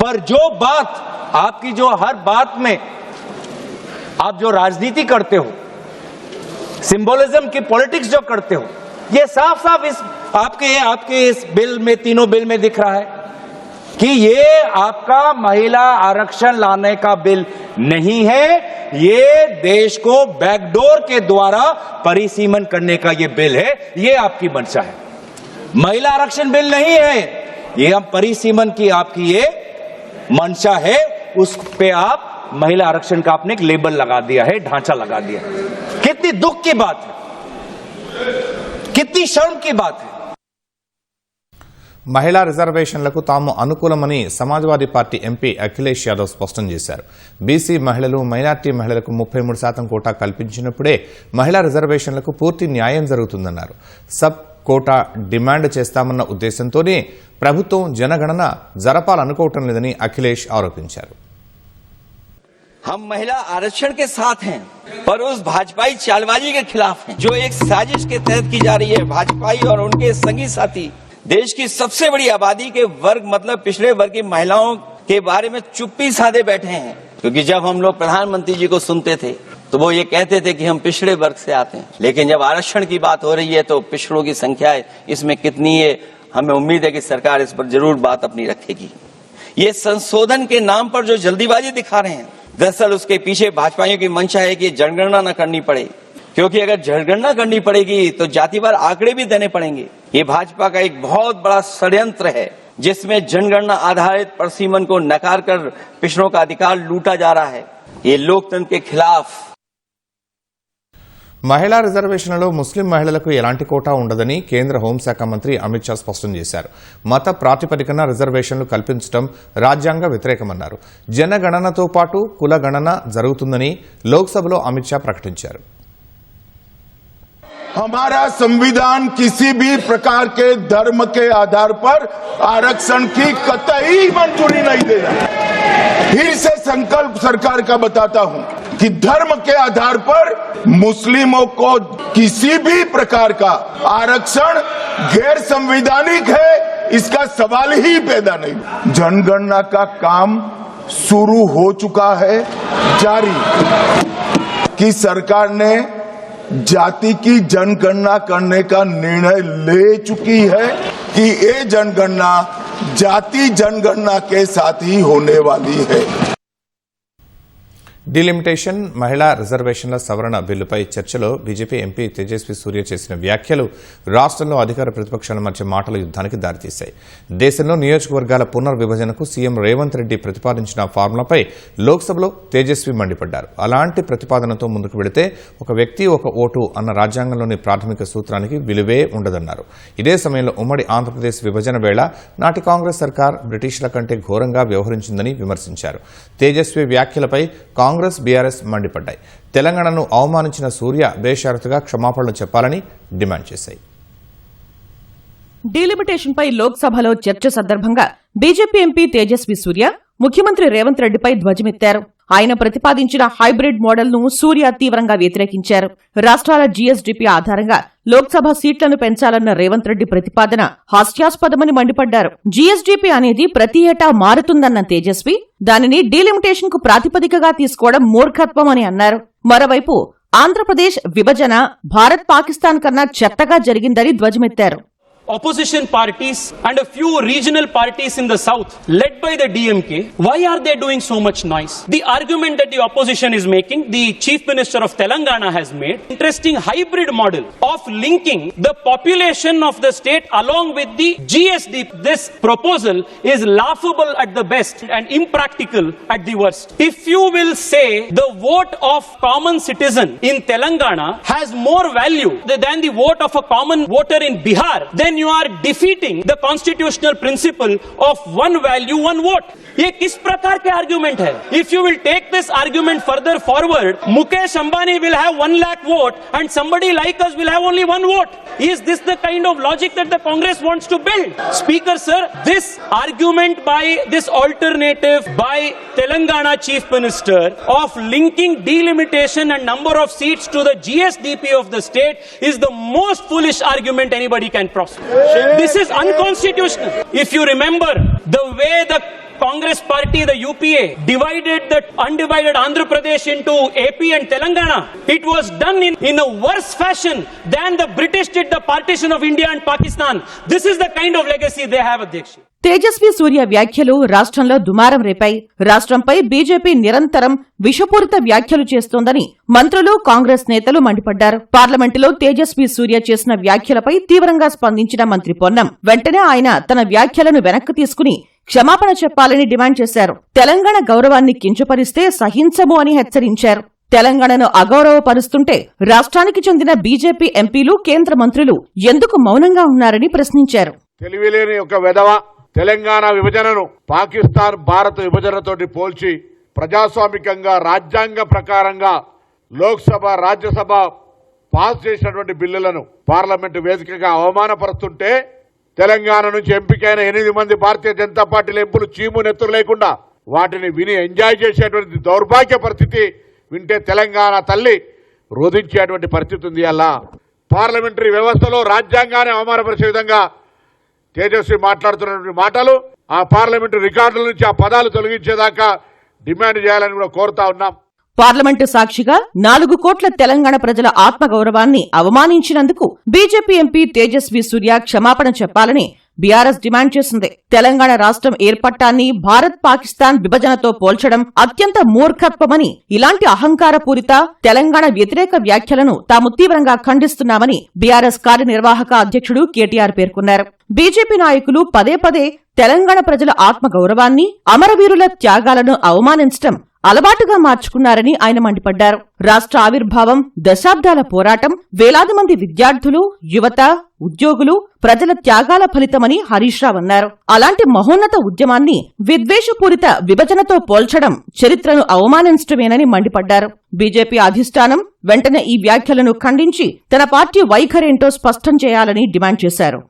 पर जो बात आपकी, जो हर बात में आप जो राजनीति करते हो, सिंबोलिज्म की पॉलिटिक्स जो करते हो, ये साफ साफ इस आपके इस बिल में, तीनों बिल में दिख रहा है कि ये आपका महिला आरक्षण लाने का बिल नहीं है, ये देश को बैकडोर के द्वारा परिसीमन करने का ये बिल है। ये आपकी मंशा है। महिला आरक्षण बिल नहीं है, ये हम परिसीमन की आपकी ये मंशा है, उस पे आप महिला आरक्षण का आपने एक लेबल लगा दिया है, ढांचा लगा दिया है। कितनी दुख की बात है, कितनी शर्म की बात है। మహిళా రిజర్వేషన్లకు తాము అనుకూలమని సమాజ్వాదీ పార్టీ ఎంపీ అఖిలేష్ యాదవ్ స్పష్టం చేశారు. బీసీ మహిళలు, మైనార్టీ మహిళలకు 33% కోటా కల్పించినప్పుడే మహిళా రిజర్వేషన్లకు పూర్తి న్యాయం జరుగుతుందన్నారు. సబ్ కోటా డిమాండ్ చేస్తామన్న ఉద్దేశంతోనే ప్రభుత్వం జనగణన జరపాలనుకోవటం లేదని అఖిలేష్ ఆరోపించారు. हम महिला आरक्षण के साथ हैं, पर उस भाजपाई चालबाजी के खिलाफ हैं, जो एक साजिश के तहत की जा रही है। भाजपाई और उनके संगी साथी देश की सबसे बड़ी आबादी के वर्ग मतलब पिछड़े वर्ग की महिलाओं के बारे में चुप्पी साधे बैठे हैं। क्योंकि जब हम लोग प्रधानमंत्री जी को सुनते थे तो वो ये कहते थे कि हम पिछड़े वर्ग से आते हैं, लेकिन जब आरक्षण की बात हो रही है तो पिछड़ों की संख्या इसमें कितनी है, हमें उम्मीद है कि सरकार इस पर जरूर बात अपनी रखेगी। ये संशोधन के नाम पर जो जल्दीबाजी दिखा रहे हैं, दरअसल उसके पीछे भाजपाइयों की मंशा है कि जनगणना न करनी पड़े, क्योंकि अगर जनगणना करनी पड़ेगी तो जातिवार आंकड़े भी देने पड़ेंगे। ये भाजपा का एक बहुत बड़ा षड्यंत्र है, जिसमें जनगणना आधारित परिसीमन को नकार कर पिछड़ों का अधिकार लूटा जा रहा है। ये लोकतंत्र के खिलाफ। మహిళా రిజర్వేషన్లలో ముస్లిం మహిళలకు ఎలాంటి కోటా ఉండదని కేంద్ర హోంశాఖ మంత్రి అమిత్ షా స్పష్టం చేశారు. మత ప్రాతిపదికన రిజర్వేషన్లు కల్పించడం రాజ్యాంగ వ్యతిరేకమన్నారు. జనగణనతో పాటు కుల గణన జరుగుతుందని లోక్సభలో అమిత్ షా ప్రకటించారు. हमारा संविधान किसी भी प्रकार के धर्म के आधार पर आरक्षण की कतई मंजूरी नहीं दे रहा। फिर से संकल्प सरकार का बताता हूं कि धर्म के आधार पर मुस्लिमों को किसी भी प्रकार का आरक्षण गैर संवैधानिक है, इसका सवाल ही पैदा नहीं। जनगणना का काम शुरू हो चुका है, जारी कि सरकार ने जाति की जनगणना करने का निर्णय ले चुकी है कि ये जनगणना जाति जनगणना के साथ ही होने वाली है. డీలిమిటేషన్ మహిళా రిజర్వేషన్ల సవరణ బిల్లుపై చర్చలో బీజేపీ ఎంపీ తేజస్వి సూర్య చేసిన వ్యాఖ్యలు రాష్ట్రంలో అధికార ప్రతిపక్షాల మధ్య మాటల యుద్ధానికి దారితీశాయి. దేశంలో నియోజకవర్గాల పునర్విభజనకు సీఎం రేవంత్ రెడ్డి ప్రతిపాదించిన ఫార్ములాపై లోక్సభలో తేజస్వి మండిపడ్డారు. అలాంటి ప్రతిపాదనతో ముందుకు వెళితే ఒక వ్యక్తి ఒక ఓటు అన్న రాజ్యాంగంలోని ప్రాథమిక సూత్రానికి విలువే ఉండదన్నారు. ఇదే సమయంలో ఉమ్మడి ఆంధ్రప్రదేశ్ విభజన వేళ నాటి కాంగ్రెస్ సర్కార్ బ్రిటిష్ల కంటే ఘోరంగా వ్యవహరించిందని విమర్శించారు. తేజస్వి వ్యాఖ్యలపై కాంగ్రెస్ బీఆర్ఎస్ మండిపడ్డాయి. తెలంగాణను అవమానించిన సూర్య బేషరతుగా క్షమాపణలు చెప్పాలని డిమాండ్ చేశాయి. డీలిమిటేషన్ పై లోక్సభలో చర్చ సందర్భంగా బీజేపీ ఎంపీ తేజస్వి సూర్య ముఖ్యమంత్రి రేవంత్ రెడ్డిపై ధ్వజమెత్తారు. ఆయన ప్రతిపాదించిన హైబ్రిడ్ మోడల్ ను సూర్య తీవ్రంగా వ్యతిరేకించారు. రాష్ట్రాల జీఎస్డీపీ ఆధారంగా లోక్సభ సీట్లను పెంచాలన్న రేవంత్ రెడ్డి ప్రతిపాదన హాస్యాస్పదమని మండిపడ్డారు. జీఎస్డీపీ అనేది ప్రతి ఏటా మారుతుందన్న తేజస్వి దానిని డీలిమిటేషన్ కు ప్రాతిపదికగా తీసుకోవడం మూర్ఖత్వం అని అన్నారు. మరోవైపు ఆంధ్రప్రదేశ్ విభజన భారత్ పాకిస్తాన్ కన్నా చెత్తగా జరిగిందని ధ్వజమెత్తారు. Opposition parties and a few regional parties in the south led by the DMK, why are they doing so much noise? The argument that the opposition is making, the chief minister of Telangana has made interesting hybrid model of linking the population of the state along with the GSD. This proposal is laughable at the best and impractical at the worst. If you will say the vote of common citizen in Telangana has more value than the vote of a common voter in Bihar, then you are defeating the constitutional principle of one value, one vote. ये किस प्रकार के argument है? If you will take this argument further forward, Mukesh Ambani will have 1 lakh vote and somebody like us will have only 1 vote. Is this the kind of logic that the Congress wants to build? Speaker sir, this argument by this alternative by Telangana Chief Minister of linking delimitation and number of seats to the GSDP of the state is the most foolish argument anybody can prosper. This is unconstitutional. If you remember the way the Congress party, the UPA, divided the undivided Andhra Pradesh into AP and Telangana. It was done in a worse fashion than the British did the partition of India and Pakistan. This is the kind of legacy they have, Adhyaksha. Tejaswi సూర్య వ్యాఖ్యలు రాష్ట్రంలో దుమారం రేపాయి. రాష్ట్రంపై BJP నిరంతరం విషపూరిత వ్యాఖ్యలు చేస్తోందని మంత్రులు, కాంగ్రెస్ నేతలు మండిపడ్డారు. పార్లమెంటులో తేజస్వి సూర్య చేసిన వ్యాఖ్యలపై తీవ్రంగా స్పందించిన మంత్రి పొన్నం వెంటనే ఆయన తన వ్యాఖ్యలను వెనక్కి తీసుకుని క్షమాపణ చెప్పాలని డిమాండ్ చేశారు. తెలంగాణ గౌరవాన్ని కించపరిస్తే సహించము అని హెచ్చరించారు. తెలంగాణను అగౌరవపరుస్తుంటే రాష్ట్రానికి చెందిన బీజేపీ ఎంపీలు, కేంద్ర మంత్రులు ఎందుకు మౌనంగా ఉన్నారని ప్రశ్నించారు. తెలివిలేని ఒక వెధవ తెలంగాణ విభజనను పాకిస్తాన్ భారత విభజనతోటి పోల్చి ప్రజాస్వామికంగా రాజ్యాంగ ప్రకారంగా లోక్సభ, రాజ్యసభ పాస్ చేసినటువంటి బిల్లులను పార్లమెంటు వేదికగా అవమానపరుస్తుంటే తెలంగాణ నుంచి ఎంపికైన 8 మంది భారతీయ జనతా పార్టీ ఎంపీలు చీము నెత్తురు లేకుండా వాటిని విని ఎంజాయ్ చేసేటువంటి దౌర్భాగ్య పరిస్థితి వింటే తెలంగాణ తల్లి రోధించేటువంటి పరిస్థితి ఉంది. అలా పార్లమెంటరీ వ్యవస్థలో రాజ్యాంగాన్ని అవమానపరిచే విధంగా తేజస్వి మాట్లాడుతున్నటువంటి మాటలు ఆ పార్లమెంటు రికార్డుల నుంచి ఆ పదాలు తొలగించేదాకా డిమాండ్ చేయాలని కూడా కోరుతా ఉన్నాం. పార్లమెంటు సాక్షిగా 4 కోట్ల తెలంగాణ ప్రజల ఆత్మగౌరవాన్ని అవమానించినందుకు బీజేపీ ఎంపీ తేజస్వి సూర్య క్షమాపణ చెప్పాలని బీఆర్ఎస్ డిమాండ్ చేసింది. తెలంగాణ రాష్ట్రం ఏర్పట్టాన్ని భారత్ పాకిస్తాన్ విభజనతో పోల్చడం అత్యంత మూర్ఖత్వమని, ఇలాంటి అహంకారపూరిత తెలంగాణ వ్యతిరేక వ్యాఖ్యలను తాము తీవ్రంగా ఖండిస్తున్నామని బీఆర్ఎస్ కార్యనిర్వాహక అధ్యక్షుడు కేటీఆర్ పేర్కొన్నారు. బీజేపీ నాయకులు పదే పదే తెలంగాణ ప్రజల ఆత్మగౌరవాన్ని, అమరవీరుల త్యాగాలను అవమానించడం అలవాటుగా మార్చుకున్నారని ఆయన మండిపడ్డారు. రాష్ట్ర ఆవిర్భావం దశాబ్దాల పోరాటం, వేలాది మంది విద్యార్థులు, యువత, ఉద్యోగులు, ప్రజల త్యాగాల ఫలితమని హరీష్ రావు అన్నారు. అలాంటి మహోన్నత ఉద్యమాన్ని విద్వేషపూరిత విభజనతో పోల్చడం చరిత్రను అవమానించడమేనని మండిపడ్డారు. బీజేపీ అధిష్టానం వెంటనే ఈ వ్యాఖ్యలను ఖండించి తన పార్టీ వైఖరేంటో స్పష్టం చేయాలని డిమాండ్ చేశారు.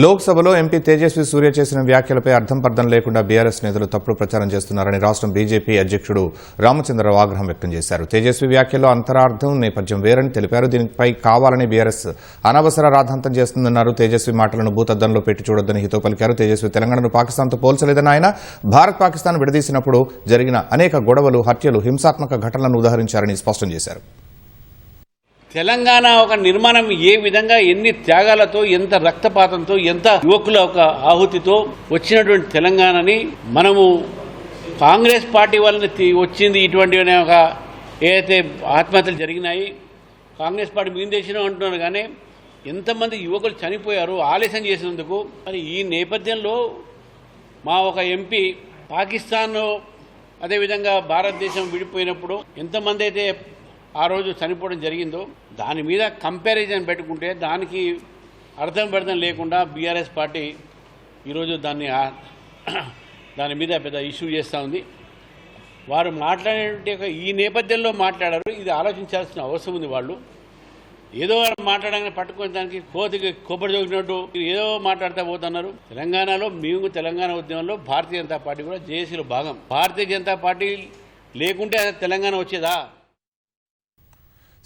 లోక్సభలో ఎంపీ తేజస్వి సూర్య చేసిన వ్యాఖ్యలపై అర్థంపర్థం లేకుండా బీఆర్ఎస్ నేతలు తప్పుడు ప్రచారం చేస్తున్నారని రాష్ట్రం బీజేపీ అధ్యక్షుడు రామచంద్రరావు ఆగ్రహం వ్యక్తం చేశారు. తేజస్వి వ్యాఖ్యల్లో అంతరార్థం, నేపథ్యం వేరని తెలిపారు. దీనిపై కావాలని బీఆర్ఎస్ అనవసర రాద్ధాంతం చేస్తుందన్నారు. తేజస్వి మాటలను భూతద్దంలో పెట్టి చూడొద్దని హితో పలికారు. తేజస్వి తెలంగాణను పాకిస్తాన్తో పోల్చలేదని ఆయన, భారత్ పాకిస్తాన్ విడదీసినప్పుడు జరిగిన అనేక గొడవలు, హత్యలు, హింసాత్మక ఘటనలను ఉదాహరించారని స్పష్టం చేశారు. తెలంగాణ ఒక నిర్మాణం ఏ విధంగా ఎన్ని త్యాగాలతో, ఎంత రక్తపాతంతో, ఎంత యువకుల ఒక ఆహుతితో వచ్చినటువంటి తెలంగాణని మనము కాంగ్రెస్ పార్టీ వాళ్ళని వచ్చింది ఇటువంటి ఒక ఏదైతే ఆత్మహత్యలు జరిగినాయి కాంగ్రెస్ పార్టీ మీద దేశం అంటున్నారు. కానీ ఎంతమంది యువకులు చనిపోయారు ఆలస్యం చేసినందుకు. మరి ఈ నేపథ్యంలో మా ఒక ఎంపీ పాకిస్తాన్ అదేవిధంగా భారతదేశం విడిపోయినప్పుడు ఎంతమంది అయితే ఆ రోజు చనిపోవడం జరిగిందో దాని మీద కంపారిజన్ పెట్టుకుంటే దానికి అర్థం లేకుండా బీఆర్ఎస్ పార్టీ ఈరోజు దాని మీద పెద్ద ఇష్యూ చేస్తూ ఉంది. వారు మాట్లాడే ఈ నేపథ్యంలో మాట్లాడారు. ఇది ఆలోచించాల్సిన అవసరం ఉంది. వాళ్ళు ఏదో మాట్లాడగానే పట్టుకుని దానికి కోతికి కొబ్బరి జోగినట్టు ఏదో మాట్లాడుతూ పోతున్నారు. తెలంగాణలో మేము తెలంగాణ ఉద్యమంలో భారతీయ జనతా పార్టీ కూడా జేఏసీలో భాగం. భారతీయ జనతా పార్టీ లేకుంటే తెలంగాణ వచ్చేదా?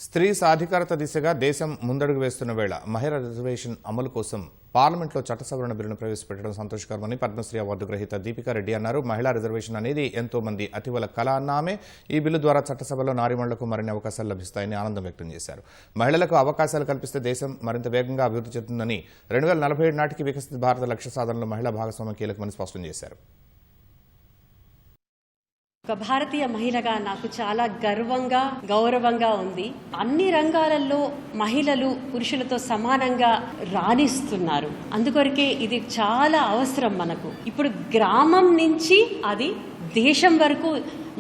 స్త్రీ సాధికారత దిశగా దేశం ముందడుగు వేస్తున్న వేళ మహిళా రిజర్వేషన్ అమలు కోసం పార్లమెంట్లో చట్ట సవరణ బిల్లును ప్రవేశపెట్టడం సంతోషకరమని పద్మశ్రీ అవార్డు గ్రహీత దీపికారెడ్డి అన్నారు. మహిళా రిజర్వేషన్ అనేది ఎంతో మంది అతివల కళ అన్న ఆమె ఈ బిల్లు ద్వారా చట్టసభలో నారీమణులకు మరిన్ని అవకాశాలు లభిస్తాయని ఆనందం వ్యక్తం చేశారు. మహిళలకు అవకాశాలు కల్పిస్తే దేశం మరింత వేగంగా అభివృద్ధి చెందుతుందని, 2047 నాటికి వికసిత భారత లక్ష్య సాధనలో మహిళా భాగస్వామ్యం కీలకమని స్పష్టం చేశారు. ఒక భారతీయ మహిళగా నాకు చాలా గర్వంగా, గౌరవంగా ఉంది. అన్ని రంగాలలో మహిళలు పురుషులతో సమానంగా రాణిస్తున్నారు. అందుకొరకే ఇది చాలా అవసరం మనకు. ఇప్పుడు గ్రామం నుంచి అది దేశం వరకు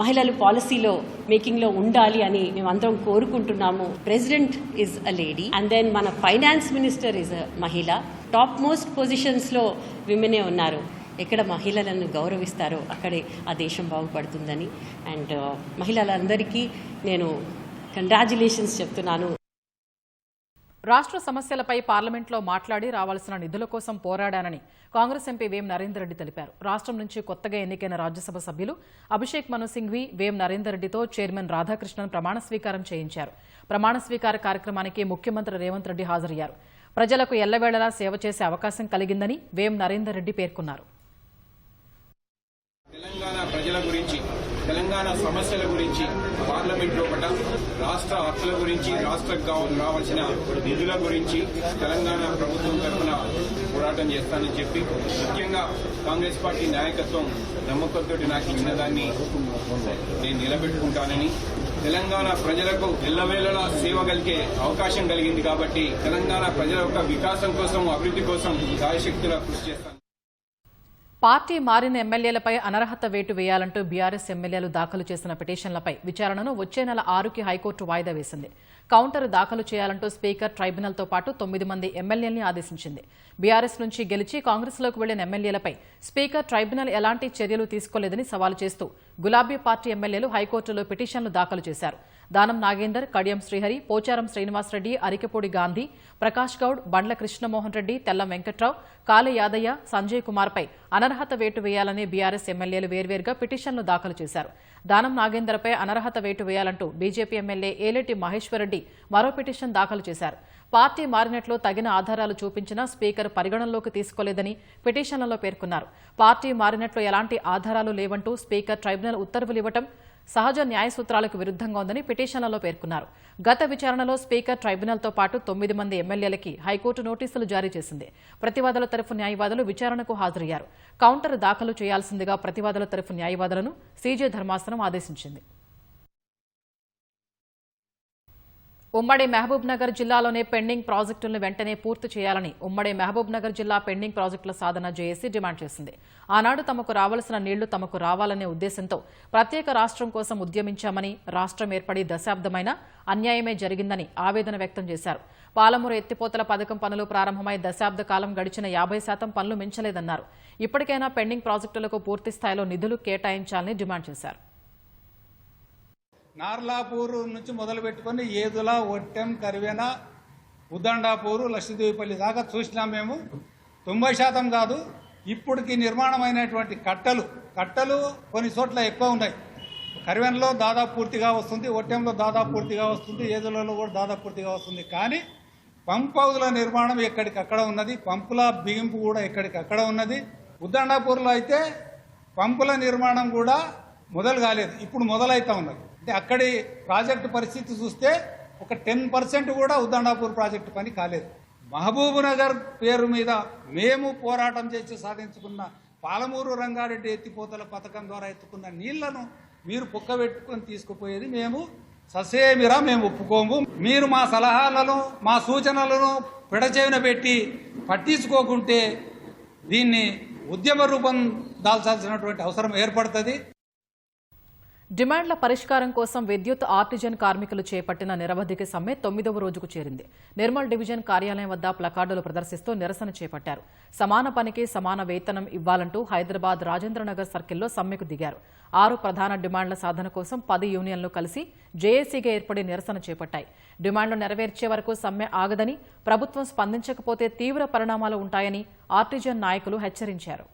మహిళలు పాలసీలో మేకింగ్ లో ఉండాలి అని మేమందరం కోరుకుంటున్నాము. President is a lady and then మన ఫైనాన్స్ మినిస్టర్ ఇస్ అ మహిళ. టాప్ మోస్ట్ పొజిషన్స్ లో విమెనే ఉన్నారు. ఎక్కడ మహిళలను గౌరవిస్తారో అక్కడే ఆ దేశం బాగుపడుతుందని అండ్ మహిళలందరికీ నేను కంగ్రాచ్యులేషన్స్ చెప్తున్నాను. రాష్ట్ర సమస్యలపై పార్లమెంట్లో మాట్లాడి రావాల్సిన నిధుల కోసం పోరాడానని కాంగ్రెస్ ఎంపీ వేం నరేందర్ రెడ్డి తెలిపారు. రాష్ట్రం నుంచి కొత్తగా ఎన్నికైన రాజ్యసభ సభ్యులు అభిషేక్ మను సింఘ్వి వేం నరేందర్ రెడ్డితో చైర్మన్ రాధాకృష్ణన్ ప్రమాణ స్వీకారం చేయించారు. ప్రమాణ స్వీకార కార్యక్రమానికి ముఖ్యమంత్రి రేవంత్ రెడ్డి హాజరయ్యారు. ప్రజలకు ఎల్లవేళలా సేవ చేసే అవకాశం కలిగిందని వేం నరేందర్ రెడ్డి పేర్కొన్నారు. తెలంగాణ సమస్యల గురించి పార్లమెంట్ లోపల రాష్ట్ర హక్కుల గురించి, రాష్ట్రకు రావాల్సిన నిధుల గురించి తెలంగాణ ప్రభుత్వం తరఫున పోరాటం చేస్తానని చెప్పి, ముఖ్యంగా కాంగ్రెస్ పార్టీ నాయకత్వం నమ్మకంతో నాకు ఇచ్చినదాన్ని నేను నిలబెట్టుకుంటానని, తెలంగాణ ప్రజలకు ఎల్లవేళలా సేవ కలిగే అవకాశం కలిగింది కాబట్టి తెలంగాణ ప్రజల యొక్క వికాసం కోసం, అభివృద్ధి కోసం సాయశక్తులా కృషి చేస్తాను. పార్టీ మారిన ఎమ్మెల్యేలపై అనర్హత వేటు వేయాలంటూ బీఆర్ఎస్ ఎమ్మెల్యేలు దాఖలు చేసిన పిటిషన్లపై విచారణను వచ్చే నెల 6కి హైకోర్టు వాయిదా వేసింది. కౌంటర్ దాఖలు చేయాలంటూ స్పీకర్ ట్రైబ్యునల్తో పాటు 9 మంది ఎమ్మెల్యేల్ని ఆదేశించింది. బీఆర్ఎస్ నుంచి గెలిచి కాంగ్రెస్లోకి వెళ్లిన ఎమ్మెల్యేలపై స్పీకర్ ట్రైబ్యునల్ ఎలాంటి చర్యలు తీసుకోలేదని సవాలు చేస్తూ గులాబీ పార్టీ ఎమ్మెల్యేలు హైకోర్టులో పిటిషన్లు దాఖలు చేశారు. దానం నాగేందర్, కడియం శ్రీహరి, పోచారం శ్రీనివాసరెడ్డి, అరికెపూడి గాంధీ, ప్రకాష్ గౌడ్, బండ్ల కృష్ణమోహన్ రెడ్డి, తెల్లం వెంకట్రావు, కాళ యాదయ్య, సంజయ్ కుమార్పై అనర్హత వేటు వేయాలని బీఆర్ఎస్ ఎమ్మెల్యేలు వేర్వేరుగా పిటిషన్లు దాఖలు చేశారు. దానం నాగేందర్పై అనర్హత వేటు వేయాలంటూ బీజేపీ ఎమ్మెల్యే ఏలేటి మహేశ్వరరెడ్డి మరో పిటిషన్ దాఖలు చేశారు. పార్టీ మారినట్లు తగిన ఆధారాలు చూపించినా స్పీకర్ పరిగణనలోకి తీసుకోలేదని పిటిషన్లలో పేర్కొన్నారు. పార్టీ మారినట్లు ఎలాంటి ఆధారాలు లేవంటూ స్పీకర్ ట్రైబ్యునల్ ఉత్తర్వులు ఇవ్వడం సహజ న్యాయ సూత్రాలకు విరుద్ధంగా ఉందని పిటిషన్లలో పేర్కొన్నారు. గత విచారణలో స్పీకర్ ట్రైబ్యునల్తో పాటు 9 మంది ఎమ్మెల్యేలకి హైకోర్టు నోటీసులు జారీ చేసింది. ప్రతివాదుల తరఫు న్యాయవాదులు విచారణకు హాజరయ్యారు. కౌంటర్ దాఖలు చేయాల్సిందిగా ప్రతివాదుల తరఫు న్యాయవాదులను సీజే ధర్మాసనం ఆదేశించింది. ఉమ్మడి మహబూబ్ నగర్ జిల్లాలోనే పెండింగ్ ప్రాజెక్టులను వెంటనే పూర్తి చేయాలని ఉమ్మడి మహబూబ్ నగర్ జిల్లా పెండింగ్ ప్రాజెక్టుల సాధన జేఏసీ డిమాండ్ చేసింది. ఆనాడు తమకు రావాల్సిన నీళ్లు తమకు రావాలనే ఉద్దేశంతో ప్రత్యేక రాష్ట్రం కోసం ఉద్యమించామని, రాష్ట్రం ఏర్పడి దశాబ్దమైన అన్యాయమే జరిగిందని ఆవేదన వ్యక్తం చేశారు. పాలమూరు ఎత్తిపోతల పథకం పనులు ప్రారంభమై దశాబ్ద కాలం గడిచిన 50% పనులు మించలేదన్నారు. ఇప్పటికైనా పెండింగ్ ప్రాజెక్టులకు పూర్తి స్థాయిలో నిధులు కేటాయించాలని డిమాండ్ చేశారు. నార్లాపూరు నుంచి మొదలు పెట్టుకుని ఏదుల, ఒట్టెం, కరివేన, ఉద్దండాపూరు, లక్షద్వీపల్లి దాకా చూసినాం మేము. 90% కాదు, ఇప్పటికి నిర్మాణమైనటువంటి కట్టలు కొన్ని చోట్ల ఎక్కువ ఉన్నాయి. కరివేనలో దాదాపు పూర్తిగా వస్తుంది, ఒట్టెంలో దాదాపు పూర్తిగా వస్తుంది, ఏదులలో కూడా దాదాపు పూర్తిగా వస్తుంది. కానీ పంప్ హౌజుల నిర్మాణం ఎక్కడికక్కడ ఉన్నది, పంపుల బిగింపు కూడా ఎక్కడికక్కడ ఉన్నది. ఉద్దండాపూర్లో అయితే పంపుల నిర్మాణం కూడా మొదలు కాలేదు, ఇప్పుడు మొదలైతా ఉన్నది. అంటే అక్కడి ప్రాజెక్టు పరిస్థితి చూస్తే ఒక 10% కూడా ఉద్దండాపూర్ ప్రాజెక్టు పని కాలేదు. మహబూబ్ నగర్ పేరు మీద మేము పోరాటం చేసి సాధించుకున్న పాలమూరు రంగారెడ్డి ఎత్తిపోతల పథకం ద్వారా ఎత్తుకున్న నీళ్లను మీరు పుక్కబెట్టుకొని తీసుకుపోయేది మేము ససేమిరా మేము ఒప్పుకోము. మీరు మా సలహాలను, మా సూచనలను పెడచెవిన పెట్టి పట్టించుకోకుంటే దీన్ని ఉద్యమ రూపం దాల్చాల్సినటువంటి అవసరం ఏర్పడుతుంది. డిమాండ్ల పరిష్కారం కోసం విద్యుత్ ఆర్టిజన్ కార్మికులు చేపట్టిన నిరవధిక సమ్మె 9వ రోజుకు చేరింది. నిర్మల్ డివిజన్ కార్యాలయం వద్ద ప్లకార్డులు ప్రదర్శిస్తూ నిరసన చేపట్టారు. సమాన పనికి సమాన వేతనం ఇవ్వాలంటూ హైదరాబాద్ రాజేంద్రనగర్ సర్కిల్లో సమ్మెకు దిగారు. 6 ప్రధాన డిమాండ్ల సాధన కోసం 10 యూనియన్లు కలిసి జేఏసీగా ఏర్పడి నిరసన చేపట్టాయి. డిమాండ్లు నెరవేర్చే వరకు సమ్మె ఆగదని, ప్రభుత్వం స్పందించకపోతే తీవ్ర పరిణామాలు ఉంటాయని ఆర్టిజన్ నాయకులు హెచ్చరించారు.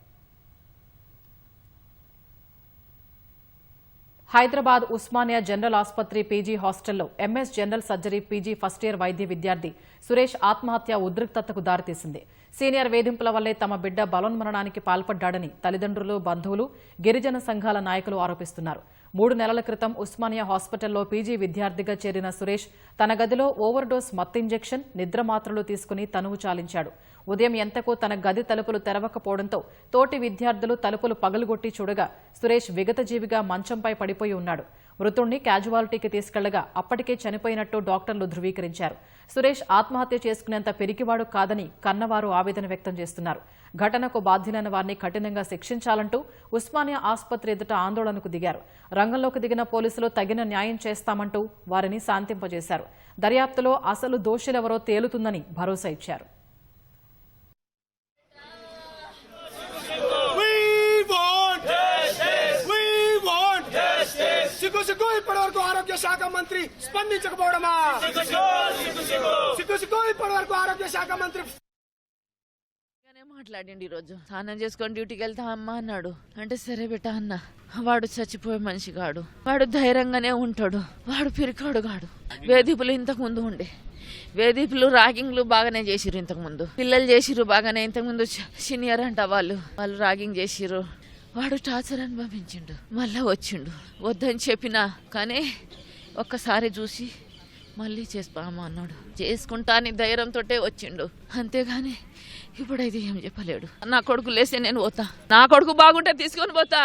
హైదరాబాద్ ఉస్మానియా జనరల్ ఆసుపత్రి పీజీ హాస్టల్లో MS general surgery PG first year వైద్య విద్యార్థి సురేష్ ఆత్మహత్య ఉద్రిక్తతకు దారితీసింది. సీనియర్ వేధింపుల వల్లే తమ బిడ్డ బలోన్మరణానికి పాల్పడ్డాడని తల్లిదండ్రులు, బంధువులు, గిరిజన సంఘాల నాయకులు ఆరోపిస్తున్నారు. 3 నెలల క్రితం ఉస్మానియా హాస్పిటల్లో పీజీ విద్యార్థిగా చేరిన సురేష్ తన గదిలో ఓవర్డోస్ మత్తు ఇంజెక్షన్, నిద్ర మాత్రలు తీసుకుని తనువు చాలించాడు. ఉదయం ఎంతకూ తన గది తలుపులు తెరవకపోవడంతో తోటి విద్యార్థులు తలుపులు పగలుగొట్టి చూడగా సురేష్ విగతజీవిగా మంచంపై పడిపోయి ఉన్నాడు. మృతుణ్ణి క్యాజువాలిటీకి తీసుకెళ్లగా అప్పటికే చనిపోయినట్టు డాక్టర్లు ధృవీకరించారు. సురేష్ ఆత్మహత్య చేసుకునేంత పిరికివాడు కాదని కన్నవారు ఆవేదన వ్యక్తం చేస్తున్నారు. ఘటనకు బాధ్యులైన వారిని కఠినంగా శిక్షించాలంటూ ఉస్మానియా ఆసుపత్రి ఎదుట ఆందోళనకు దిగారు. రంగంలోకి దిగిన పోలీసులు తగిన న్యాయం చేస్తామంటూ వారిని శాంతింపజేశారు. దర్యాప్తులో అసలు దోషులెవరో తేలుతుందని భరోసా ఇచ్చారు. ఇప్పటివరకు ఆరోగ్య శాఖ మంత్రి స్పందించకపోవడమా? ఇప్పటివరకు ఆరోగ్య శాఖ మంత్రి మాట్లాడండి. ఈరోజు స్నానం చేసుకొని డ్యూటీకి వెళ్తా అమ్మా అన్నాడు. అంటే సరే బెటా అన్న. వాడు చచ్చిపోయే మనిషి కాడు, వాడు ధైర్యంగానే ఉంటాడు, వాడు పిరికాడు కాడు. వేధింపులు ఇంతకు ముందు ఉండే, వేధింపులు ర్యాగింగ్లు బాగానే చేసిరు. ఇంతకు ముందు పిల్లలు చేసిరు బాగానే. ఇంతకుముందు సీనియర్ అంట వాళ్ళు రాగింగ్ చేసిరు. వాడు టార్చర్ అనుభవించిండు. మళ్ళా వచ్చిండు. వద్దని చెప్పినా కానీ ఒక్కసారి చూసి మళ్ళీ చేసుకోమా అన్నాడు. చేసుకుంటా అని ధైర్యంతో వచ్చిండు, అంతేగాని ఇప్పుడైతే ఏం చెప్పలేడు. నా కొడుకు లేస్తే నేను పోతా, నా కొడుకు బాగుంటే తీసుకొని పోతా,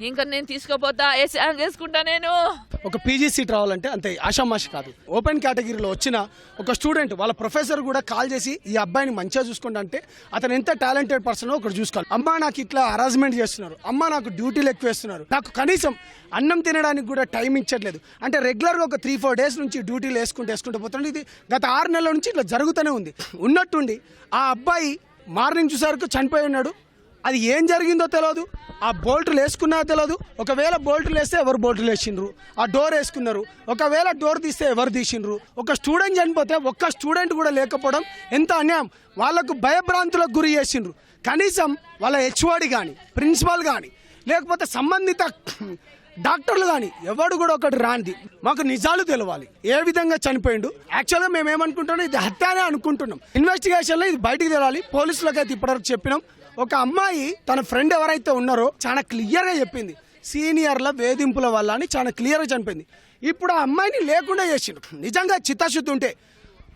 ఇంకా నేను తీసుకోపోతా, ఏ సాయం చేసుకుంటా. నేను ఒక పీజీ సీట్ రావాలంటే అంతే ఆషామాషి కాదు. ఓపెన్ కేటగిరీలో వచ్చిన ఒక స్టూడెంట్ వాళ్ళ ప్రొఫెసర్ కూడా కాల్ చేసి ఈ అబ్బాయిని మంచిగా చూసుకుంటా అంటే అతను ఎంత టాలెంటెడ్ పర్సన్ ఒకటి చూసుకోవాలి. అమ్మ నాకు ఇట్లా హరాస్మెంట్ చేస్తున్నారు, అమ్మ నాకు డ్యూటీలు ఎక్కువ వేస్తున్నారు, నాకు కనీసం అన్నం తినడానికి కూడా టైం ఇచ్చట్లేదు అంటే రెగ్యులర్గా ఒక 3-4 డేస్ నుంచి డ్యూటీలు వేసుకుంటూ పోతుంది. ఇది గత 6 నెలల నుంచి ఇట్లా జరుగుతూనే ఉంది. ఉన్నట్టుండి ఆ అబ్బాయి మార్నింగ్ చూసేవరకు చనిపోయి ఉన్నాడు. అది ఏం జరిగిందో తెలియదు, ఆ బోల్ట్లు వేసుకున్నా తెలియదు. ఒకవేళ బోల్ట్లు వేస్తే ఎవరు బోల్ట్లు వేసిండ్రు, ఆ డోర్ వేసుకున్నారు, ఒకవేళ డోర్ తీస్తే ఎవరు తీసిండ్రు. ఒక స్టూడెంట్ చనిపోతే ఒక్క స్టూడెంట్ కూడా లేకపోవడం ఎంత అన్యాయం. వాళ్లకు భయభ్రాంతులకు గురి చేసిండ్రు. కనీసం వాళ్ళ హెచ్ఓడి కానీ ప్రిన్సిపాల్ కానీ లేకపోతే సంబంధిత డాక్టర్లు కానీ ఎవడు కూడా ఒకటి రాంది. మాకు నిజాలు తెలవాలి, ఏ విధంగా చనిపోయిండు. యాక్చువల్గా మేము ఏమనుకుంటున్నాం, ఇది హత్యనే అనుకుంటున్నాం. ఇన్వెస్టిగేషన్లో ఇది బయటికి తెలాలి. పోలీసులకు అయితే ఇప్పటివరకు చెప్పినాం. ఒక అమ్మాయి తన ఫ్రెండ్ ఎవరైతే ఉన్నారో చాలా క్లియర్గా చెప్పింది, సీనియర్ల వేధింపుల వల్ల అని చాలా క్లియర్గా చనిపోయింది. ఇప్పుడు ఆ అమ్మాయిని లేకుండా చేసిండు. నిజంగా చిత్తశుద్ధి ఉంటే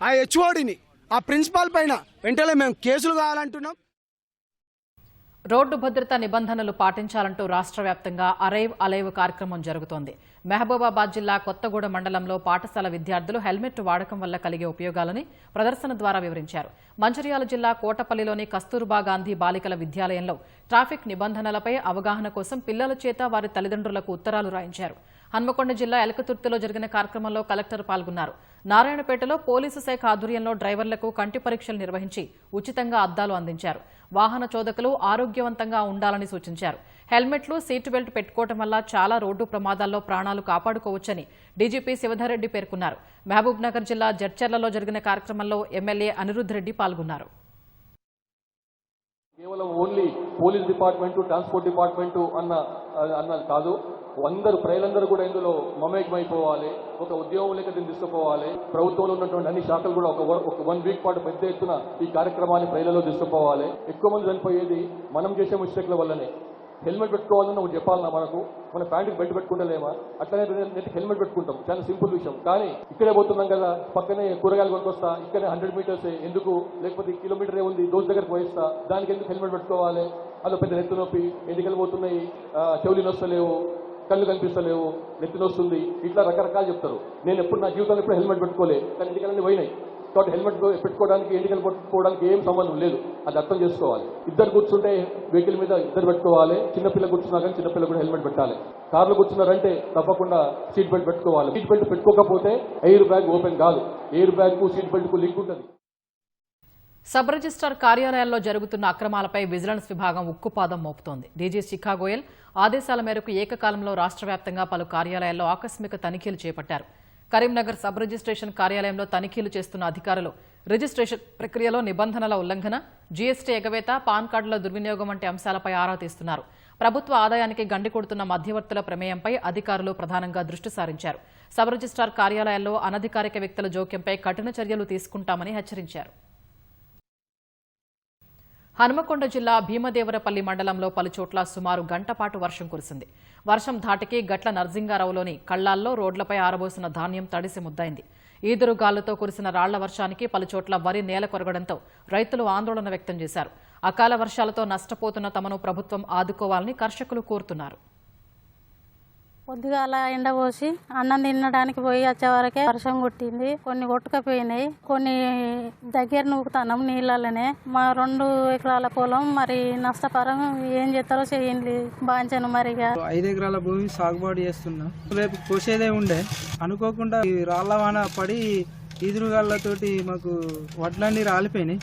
ఆ హెచ్ఓడిని, ఆ ప్రిన్సిపాల్ పైన వెంటనే మేము కేసులు కావాలంటున్నాం. రోడ్డు భద్రతా నిబంధనలు పాటించాలంటూ రాష్ట్ర వ్యాప్తంగా అరైవ్ అలైవ్ కార్యక్రమం జరుగుతోంది. మహబూబాబాద్ జిల్లా కొత్తగూడ మండలంలో పాఠశాల విద్యార్థులు హెల్మెట్ వాడకం వల్ల కలిగే ఉపయోగాలని ప్రదర్శన ద్వారా వివరించారు. మంచిర్యాల జిల్లా కోటపల్లిలోని కస్తూర్బా గాంధీ బాలికల విద్యాలయంలో ట్రాఫిక్ నిబంధనలపై అవగాహన కోసం పిల్లల చేత వారి తల్లిదండ్రులకు ఉత్తరాలు రాయించారు. హన్మకొండ జిల్లా ఎలకతుర్తిలో జరిగిన కార్యక్రమంలో కలెక్టర్ పాల్గొన్నారు. నారాయణపేటలో పోలీసు శాఖ ఆధ్వర్యంలో డ్రైవర్లకు కంటి పరీక్షలు నిర్వహించి ఉచితంగా అద్దాలు అందించారు. వాహన చోదకులు ఆరోగ్యవంతంగా ఉండాలని సూచించారు. హెల్మెట్లు, సీటు బెల్ట్ పెట్టుకోవడం వల్ల చాలా రోడ్డు ప్రమాదాల్లో ప్రాణాలు కాపాడుకోవచ్చని డీజీపీ శివధర్ రెడ్డి పేర్కొన్నారు. మహబూబ్ నగర్ జిల్లా జడ్చర్లలో జరిగిన కార్యక్రమంలో ఎమ్మెల్యే అనిరుద్ధ్ రెడ్డి పాల్గొన్నారు. కేవలం only police department, transport department అన్నది కాదు. అందరూ ప్రజలందరూ కూడా ఇందులో మమేకమైపోవాలి. ఒక ఉద్యోగం లేక దీన్ని తీసుకుపోవాలి. ప్రభుత్వంలో ఉన్నటువంటి అన్ని శాఖలు కూడా ఒక 1 వీక్ పాటు పెద్ద ఎత్తున ఈ కార్యక్రమాన్ని ప్రజలలో తీసుకుపోవాలి. ఎక్కువ మంది చనిపోయేది మనం చేసే మిస్టేక్ల వల్లనే. హెల్మెట్ పెట్టుకోవాలని ఒకటి చెప్పాలన్నా, మన ప్యాంటుకి బెల్ట్ పెట్టుకుంటలేమా, అట్లనే నెత్తికి హెల్మెట్ పెట్టుకుంటాం, చాలా సింపుల్ విషయం. కానీ ఇక్కడే పోతున్నాం కదా, పక్కనే కూరగాయలు కొనుక్కొస్తా, ఇక్కడే 100 మీటర్స్ ఎందుకు, లేకపోతే కిలోమీటరే ఉంది దోస్ దగ్గరకు పోయిస్తా, దానికి ఎందుకు హెల్మెట్ పెట్టుకోవాలి? అదో పెద్ద నెత్తి నొప్పి, ఎన్నికలు పోతున్నాయి, చెవులు నొస్తలేవు, కళ్ళు కనిపిస్తలేవు, నెత్తి నొస్తుంది, ఇట్లా రకరకాలు చెప్తారు. నేను ఎప్పుడు నా జీవితంలో ఎప్పుడు హెల్మెట్ పెట్టుకోలే, కానీ ఎన్నికలన్నీ పోయినాయి. కాబట్టి హెల్మెట్ పెట్టుకోవడానికి ఎన్నికలు పెట్టుకోవడానికి ఏం సంబంధం లేదు, అది అర్థం చేసుకోవాలి. ఇద్దరు కూర్చుంటే వెహికల్ మీద ఇద్దరు పెట్టుకోవాలి. చిన్నపిల్ల కూర్చున్నా కానీ చిన్నపిల్ల కూడా హెల్మెట్ పెట్టాలి. కార్లు కూర్చున్నారంటే తప్పకుండా సీట్ బెల్ట్ పెట్టుకోవాలి. సీట్ బెల్ట్ పెట్టుకోకపోతే ఎయిర్ బ్యాగ్ ఓపెన్ కాదు. ఎయిర్ బ్యాగ్ కు సీట్ బెల్ట్ కు లింక్ ఉంటుంది. సబ్ రిజిస్ట్రార్ కార్యాలయాల్లో జరుగుతున్న అక్రమాలపై విజిలెన్స్ విభాగం ఉక్కుపాదం మోపుతోంది. డీజీ శిఖా గోయల్ ఆదేశాల మేరకు ఏకకాలంలో రాష్ట్ర వ్యాప్తంగా పలు కార్యాలయాల్లో ఆకస్మిక తనిఖీలు చేపట్టారు. కరీంనగర్ సబ్ రిజిస్ట్రేషన్ కార్యాలయంలో తనిఖీలు చేస్తున్న అధికారులు రిజిస్ట్రేషన్ ప్రక్రియలో నిబంధనల ఉల్లంఘన, జీఎస్టీ ఎగవేత, పాన్ కార్డుల దుర్వినియోగం వంటి అంశాలపై ఆరా తీస్తున్నారు. ప్రభుత్వ ఆదాయానికి గండి కొడుతున్న మధ్యవర్తుల ప్రమేయంపై అధికారులు ప్రధానంగా దృష్టి సారించారు. సబ్ రిజిస్ట్రార్ కార్యాలయాల్లో అనధికారిక వ్యక్తుల జోక్యంపై కఠిన చర్యలు తీసుకుంటామని హెచ్చరించారు. హనుమకొండ జిల్లా భీమదేవరపల్లి మండలంలో పలుచోట్ల సుమారు గంటపాటు వర్షం కురిసింది. వర్షం ధాటికి గట్ల నర్సింగారావులోని కళ్లాల్లో రోడ్లపై ఆరబోసిన ధాన్యం తడిసి ముద్దైంది. ఈదురుగాలులతో కురిసిన రాళ్ల వర్షానికి పలుచోట్ల వరి నేల కొరగడంతో రైతులు ఆందోళన వ్యక్తం చేశారు. అకాల వర్షాలతో నష్టపోతున్న తమను ప్రభుత్వం ఆదుకోవాలని కర్షకులు కోరుతున్నారు. పొద్దుగాల ఎండ పోసి అన్నం తినడానికి పోయి వచ్చేవరకే వర్షం కొట్టింది. కొన్ని కొట్టుకపోయినాయి, కొన్ని దగ్గర నూకుతాం నీళ్ళనే. మా 2 ఎకరాల పొలం మరి నష్టపరం ఏం చేస్తారో చేయండి బాంచను. మరిగా 5 ఎకరాల భూమి సాగుబాటు చేస్తున్నా. రేపు కోసేదే ఉండే, అనుకోకుండా రాళ్ల వాన పడి ఈదురుగాళ్లతోటి మాకు వడ్లన్నీ రాలిపోయినాయి.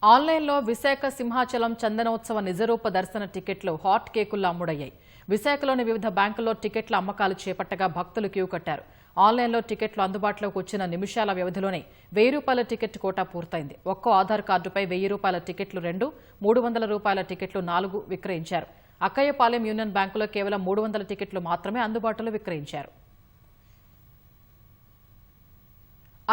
ఆన్లైన్లో విశాఖ సింహాచలం చందనోత్సవ నిజరూప దర్శన టికెట్లు హాట్ కేకుల్లో అమ్ముడయ్యాయి. విశాఖలోని వివిధ బ్యాంకుల్లో టికెట్ల అమ్మకాలు చేపట్టగా భక్తులు క్యూ కట్టారు. ఆన్లైన్లో టికెట్లు అందుబాటులోకి వచ్చిన నిమిషాల వ్యవధిలోనే ₹1000 టికెట్ కోటా పూర్తయింది. ఒక్కో ఆధార్ కార్డుపై ₹1000 టికెట్లు 2, ₹300 టికెట్లు 4 విక్రయించారు. అక్కయ్యపాలెం యూనియన్ బ్యాంకులో కేవలం 300 టికెట్లు మాత్రమే అందుబాటులో విక్రయించారు.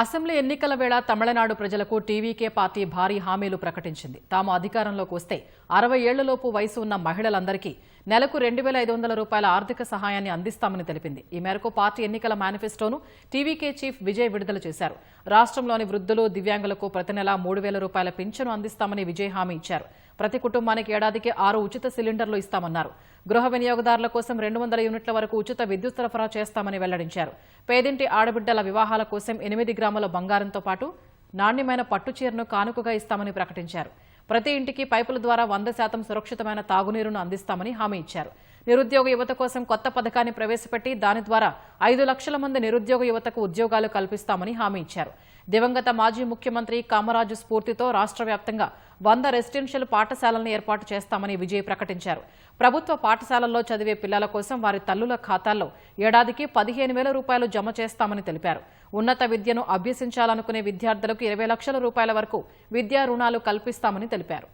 అసెంబ్లీ ఎన్నికల వేళ తమిళనాడు ప్రజలకు టీవీకే పార్టీ భారీ హామీలు ప్రకటించింది. తాము అధికారంలోకి వస్తే 60 ఏళ్లలోపు వయసు ఉన్న మహిళలందరికీ నెలకు 2,500 రూపాయల ఆర్థిక సహాయాన్ని అందిస్తామని తెలిపింది. ఈ మేరకు పార్టీ ఎన్నికల మేనిఫెస్టోను టీవీకే చీఫ్ విజయ్ విడుదల చేశారు. రాష్ట్రంలోని వృద్ధులు, దివ్యాంగులకు ప్రతి నెలా 3,000 రూపాయల పింఛను అందిస్తామని విజయ్ హామీ ఇచ్చారు. ప్రతి కుటుంబానికి ఏడాదికి 6 ఉచిత సిలిండర్లు ఇస్తామన్నారు. గృహ వినియోగదారుల కోసం 200 యూనిట్ల వరకు ఉచిత విద్యుత్ సరఫరా చేస్తామని వెల్లడించారు. పేదింటి ఆడబిడ్డల వివాహాల కోసం 8 గ్రాముల బంగారంతో పాటు నాణ్యమైన పట్టుచీరను కానుకగా ఇస్తామని ప్రకటించారు. ప్రతి ఇంటికి పైపుల ద్వారా 100% సురక్షితమైన తాగునీరును అందిస్తామని హామీ ఇచ్చారు. నిరుద్యోగ యువత కోసం కొత్త పథకాన్ని ప్రవేశపెట్టి దాని ద్వారా 5 లక్షల మంది నిరుద్యోగ యువతకు ఉద్యోగాలు కల్పిస్తామని హామీ ఇచ్చారు. దివంగత మాజీ ముఖ్యమంత్రి కామరాజు స్ఫూర్తితో రాష్ట్ర వ్యాప్తంగా 100 రెసిడెన్షియల్ పాఠశాలలను ఏర్పాటు చేస్తామని విజయ్ ప్రకటించారు. ప్రభుత్వ పాఠశాలల్లో చదివే పిల్లల కోసం వారి తల్లుల ఖాతాల్లో ఏడాదికి 15,000 రూపాయలు జమ చేస్తామని తెలిపారు. ఉన్నత విద్యను అభ్యసించాలనుకునే విద్యార్థులకు 20 లక్షల రూపాయల వరకు విద్యా రుణాలు కల్పిస్తామని తెలిపారు.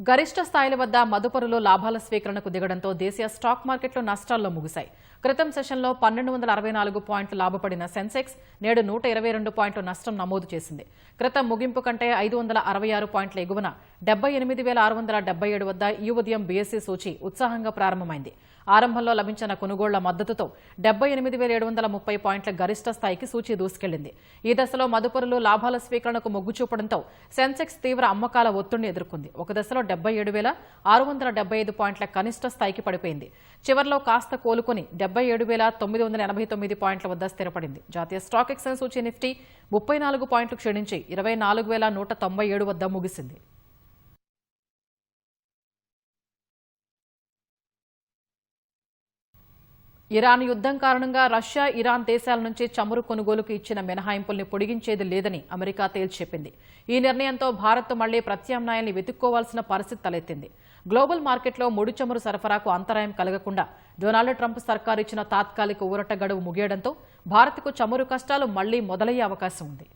గరిష్ట స్థాయిల వద్ద మదుపరులు లాభాల స్వీకరణకు దిగడంతో దేశీయ స్టాక్ మార్కెట్లు నష్టాల్లో ముగిశాయి. క్రితం సెషన్లో 1,264 పాయింట్లు లాభపడిన సెన్సెక్స్ నేడు 122 పాయింట్లు నష్టం నమోదు చేసింది. క్రితం ముగింపు కంటే 566 పాయింట్ల ఎగువన 78,677 వద్ద ఈ ఉదయం బీఎస్సీ సూచీ ఉత్సాహంగా ప్రారంభమైంది. ఆరంభంలో లభించిన కొనుగోళ్ల మద్దతుతో 78,730 పాయింట్ల గరిష్ట స్థాయికి సూచీ దూసుకెళ్లింది. ఈ దశలో మదుపరులు లాభాల స్వీకరణకు మొగ్గు చూపడంతో సెన్సెక్స్ తీవ్ర అమ్మకాల ఒత్తిడిని ఎదుర్కొంది. ఒక దశలో 77,675 పాయింట్ల కనిష్ట స్థాయికి పడిపోయింది. చివర్లో కాస్త కోలుకుని 77,989 పాయింట్ల వద్ద స్థిరపడింది. జాతీయ స్టాక్ ఎక్స్చేంజ్ సూచీ నిఫ్టీ 34 పాయింట్లు క్షీణించి 24,197 వద్ద ముగిసింది. ఇరాన్ యుద్ధం కారణంగా రష్యా, ఇరాన్ దేశాల నుంచి చమురు కొనుగోలుకు ఇచ్చిన మినహాయింపుల్ని పొడిగించేది లేదని అమెరికా తేల్చెప్పింది. ఈ నిర్ణయంతో భారత్ మళ్లీ ప్రత్యామ్నాయాన్ని వెతుక్కోవాల్సిన పరిస్థితి తలెత్తింది. గ్లోబల్ మార్కెట్లో ముడి చమురు సరఫరాకు అంతరాయం కలగకుండా డొనాల్డ్ ట్రంప్ సర్కారు ఇచ్చిన తాత్కాలిక ఊరట గడువు ముగియడంతో భారత్కు చమురు కష్టాలు మళ్లీ మొదలయ్యే అవకాశం ఉంది.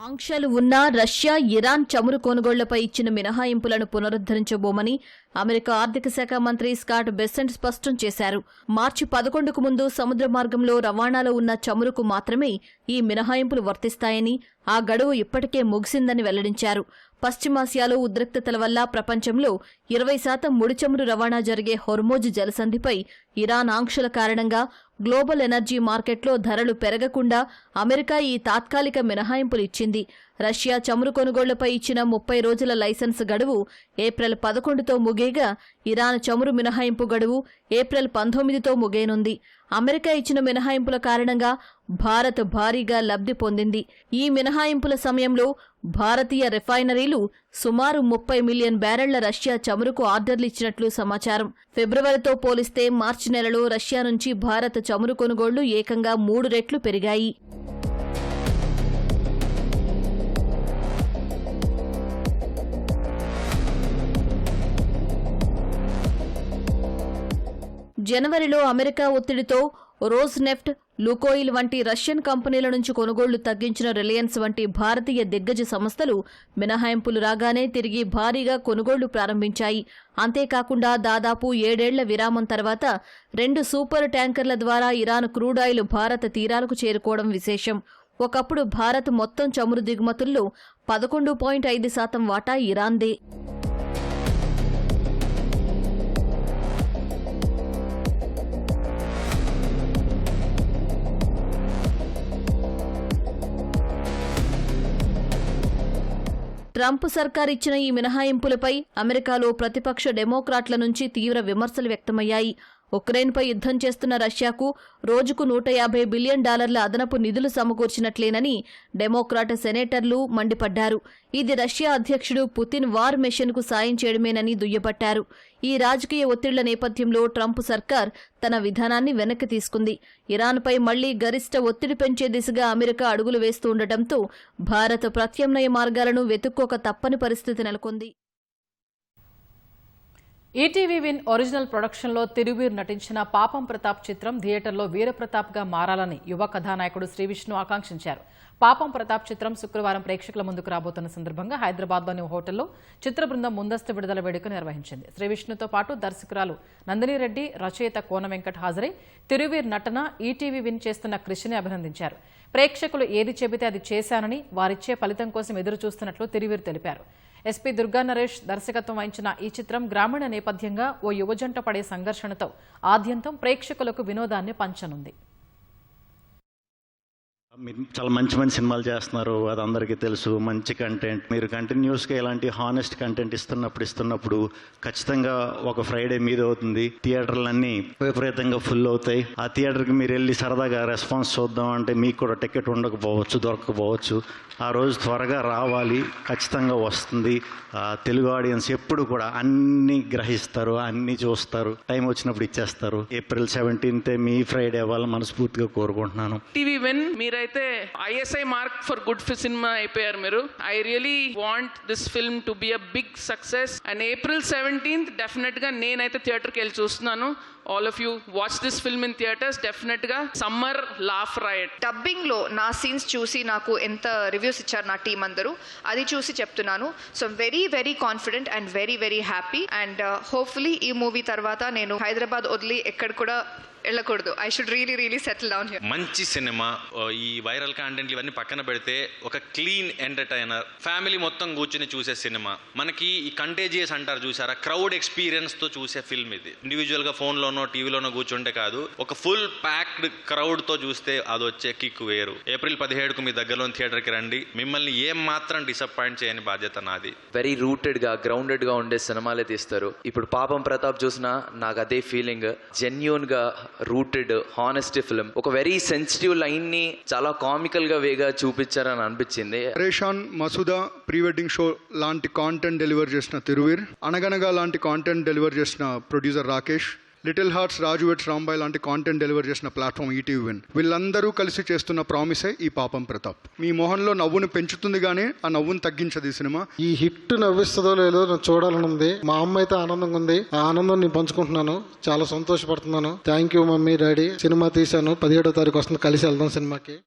ఆంక్షలు ఉన్నా రష్యా, ఇరాన్ చమురు కొనుగోళ్లపై ఇచ్చిన మినహాయింపులను పునరుద్దరించబోమని అమెరికా ఆర్థిక శాఖ మంత్రి స్కాట్ బెసెంట్ స్పష్టం చేశారు. మార్చి 11కు ముందు సముద్ర మార్గంలో రవాణాలో ఉన్న చమురుకు మాత్రమే ఈ మినహాయింపులు వర్తిస్తాయని, ఆ గడువు ఇప్పటికే ముగిసిందని వెల్లడించారు. పశ్చిమాసియాలో ఉద్రిక్తతల వల్ల ప్రపంచంలో 20% ముడి చమురు రవాణా జరిగే హొర్మోజ్ జలసంధిపై ఇరాన్ ఆంక్షల కారణంగా గ్లోబల్ ఎనర్జీ మార్కెట్లో ధరలు పెరగకుండా అమెరికా ఈ తాత్కాలిక మినహాయింపులు ఇచ్చింది. రష్యా చమురు కొనుగోళ్లపై ఇచ్చిన 30 రోజుల లైసెన్స్ గడువు ఏప్రిల్ 11తో ముగియగా, ఇరాన్ చమురు మినహాయింపు గడువు ఏప్రిల్ 19తో ముగియనుంది. అమెరికా ఇచ్చిన మినహాయింపుల కారణంగా భారత్ భారీగా లబ్ధి పొందింది. ఈ మినహాయింపుల సమయంలో భారతీయ రిఫైనరీలు సుమారు 30 మిలియన్ బ్యారెళ్ల రష్యా చమురుకు ఆర్డర్లు ఇచ్చినట్లు సమాచారం. ఫిబ్రవరితో పోలిస్తే మార్చి నెలలో రష్యా నుంచి భారత్ చమురు కొనుగోళ్లు ఏకంగా 3 రెట్లు పెరిగాయి. జనవరిలో అమెరికా ఒత్తిడితో రోస్నెఫ్ట్, లుకోయిల్ వంటి రష్యన్ కంపెనీల నుంచి కొనుగోళ్లు తగ్గించిన రిలయన్స్ వంటి భారతీయ దిగ్గజ సంస్థలు మినహాయింపులు రాగానే తిరిగి భారీగా కొనుగోళ్లు ప్రారంభించాయి. అంతేకాకుండా దాదాపు 7 ఏళ్ల విరామం తర్వాత 2 సూపర్ ట్యాంకర్ల ద్వారా ఇరాన్ క్రూడ్ ఆయిల్ భారత తీరాలకు చేరుకోవడం విశేషం. ఒకప్పుడు భారత్ మొత్తం చమురు దిగుమతుల్లో 11.5% వాటా ఇరాన్దే. ట్రంప్ సర్కార్ ఇచ్చిన ఈ మినహాయింపులపై అమెరికాలో ప్రతిపక్ష డెమోక్రాట్ల నుంచి తీవ్ర విమర్శలు వ్యక్తమయ్యాయి. ఉక్రెయిన్పై యుద్ధం చేస్తున్న రష్యాకు రోజుకు $150 బిలియన్ అదనపు నిధులు సమకూర్చినట్లేనని డెమోక్రాట్ సెనేటర్లు మండిపడ్డారు. ఇది రష్యా అధ్యక్షుడు పుతిన్ వార్ మెషిన్కు సాయం చేయడమేనని దుయ్యబట్టారు. ఈ రాజకీయ ఒత్తిళ్ల నేపథ్యంలో ట్రంప్ సర్కార్ తన విధానాన్ని వెనక్కి తీసుకుంది. ఇరాన్పై మళ్లీ గరిష్ట ఒత్తిడి పెంచే దిశగా అమెరికా అడుగులు వేస్తుండటంతో భారత్ ప్రత్యామ్నాయ మార్గాలను వెతుక్కోక తప్పని పరిస్థితి నెలకొంది. ఈటీవీ విన్ ఒరిజినల్ ప్రొడక్షన్లో తిరువీర్ నటించిన పాపం ప్రతాప్ చిత్రం థియేటర్లో వీరప్రతాప్గా మారాలని యువ కథానాయకుడు శ్రీవిష్ణు ఆకాంక్షించారు. పాపం ప్రతాప్ చిత్రం శుక్రవారం ప్రేక్షకుల ముందుకు రాబోతున్న సందర్భంగా హైదరాబాద్లోని ఓ హోటల్లో చిత్ర బృందం ముందస్తు విడుదల వేడుక నిర్వహించింది. శ్రీ విష్ణుతో పాటు దర్శకురాలు నందిని రెడ్డి, రచయిత కోన వెంకట్ హాజరై తిరువీర్ నటన, ఈటీవీ విన్ చేస్తున్న కృషిని అభినందించారు. ప్రేక్షకులు ఏది చెబితే అది చేశానని, వారిచ్చే ఫలితం కోసం ఎదురు చూస్తున్నట్లు తిరువీర్ తెలిపారు. ఎస్పీ దుర్గా నరేష్ దర్శకత్వం వహించిన ఈ చిత్రం గ్రామీణ నేపథ్యంగా ఓ యువజంట పడే సంఘర్షణతో ఆద్యంతం ప్రేక్షకులకు వినోదాన్ని పంచనుంది. మీరు చాలా మంచి మంచి సినిమాలు చేస్తున్నారు, అది అందరికీ తెలుసు. మంచి కంటెంట్, మీరు కంటిన్యూస్గా ఇలాంటి హానెస్ట్ కంటెంట్ ఇస్తున్నప్పుడు ఖచ్చితంగా ఒక ఫ్రైడే మీద అవుతుంది, థియేటర్లన్నీ విపరీతంగా ఫుల్ అవుతాయి. ఆ థియేటర్కి మీరు వెళ్ళి సరదాగా రెస్పాన్స్ చూద్దాం అంటే మీకు కూడా టికెట్ ఉండకపోవచ్చు, దొరకకపోవచ్చు. ఆ రోజు త్వరగా రావాలి, ఖచ్చితంగా వస్తుంది. తెలుగు ఆడియన్స్ ఎప్పుడు కూడా అన్ని గ్రహిస్తారు, అన్ని చూస్తారు, టైం వచ్చినప్పుడు ఇచ్చేస్తారు. April 17th మీ ఫ్రైడే అవ్వాలని మనస్ఫూర్తిగా కోరుకుంటున్నాను. టీవీ విన్ మీరైతే ISI mark for good cinema అయిపోయారు మీరు. I really want this film to be a big success and April 17th definite గా నేనైతే థియేటర్కి వెళ్ళి చూస్తున్నాను. All of you watch this film in theaters. Definitely ga summer laugh riot. Dubbing లో నా scenes చూసి నాకు ఎంత రివ్యూస్ ఇచ్చారు నా టీం అందరూ, అది చూసి చెప్తున్నాను. So very very confident and very very happy and hopefully ఈ మూవీ తర్వాత నేను హైదరాబాద్ వదిలి ఎక్కడ కూడా వెళ్ళకూడదు. I should really really settle down here. మంచి సినిమా, ఈ వైరల్ కంటెంట్ ఇవన్నీ పక్కన పెడితే ఒక క్లీన్ ఎంటర్టైనర్, ఫ్యామిలీ మొత్తం కూర్చుని చూసే సినిమా. మనకి ఈ కంటేజియస్ అంటారు చూసారా, క్రౌడ్ ఎక్స్పీరియన్స్ తో చూసే ఫిల్మ్ ఇది. ఇండివిజువల్ గా ఫోన్లోనో టీవీలోనో కూర్చుంటే కాదు, ఒక ఫుల్ ప్యాక్డ్ క్రౌడ్ తో చూస్తే అది వచ్చే కిక్ వేరు. April 17కు మీ దగ్గరలోని థియేటర్కి రండి. మిమ్మల్ని ఏం మాత్రం డిసప్పాయింట్ చేయని బాధ్యత నాది. వెరీ రూటెడ్ గా, గ్రౌండెడ్ గా ఉండే సినిమాలే తీస్తారు. ఇప్పుడు పాపం ప్రతాప్ చూసినా నాకు అదే ఫీలింగ్. జెన్యూన్ గా రూటెడ్ హానెస్ట్ ఫిల్మ్, ఒక వెరీ సెన్సిటివ్ లైన్ ని చాలా కామికల్ గా వేగా చూపించారని అనిపించింది. రేషాన్ మసూదా ప్రీ వెడ్డింగ్ షో లాంటి కాంటెంట్ డెలివర్ చేసిన తిరువీర్, అనగనగా లాంటి కాంటెంట్ డెలివర్ చేసిన ప్రొడ్యూసర్ రాకేష్, లిటిల్ హార్ట్స్ రాజు వెట్స్ రాంబాయ్ లాంటి కాంటెంట్ డెలివర్ చేసిన ప్లాట్ఫామ్ ఈటీవీ విన్, వీళ్ళందరూ కలిసి చేస్తున్న ప్రామిసే ఈ పాపం ప్రతాప్. మీ మొహంలో నవ్వును పెంచుతుంది కానీ ఆ నవ్వును తగ్గించదు ఈ సినిమా. ఈ హిట్ నవ్విస్తుందో లేదో నాకు చూడాలని ఉంది. మా అమ్మ అయితే ఆనందంగా ఉంది, ఆ ఆనందం నేను పంచుకుంటున్నాను, చాలా సంతోషపడుతున్నాను. Thank you mummy daddy. Cinema తీశాను, 17వ తారీఖు వస్తుంది, కలిసి వెళ్దాం సినిమాకి.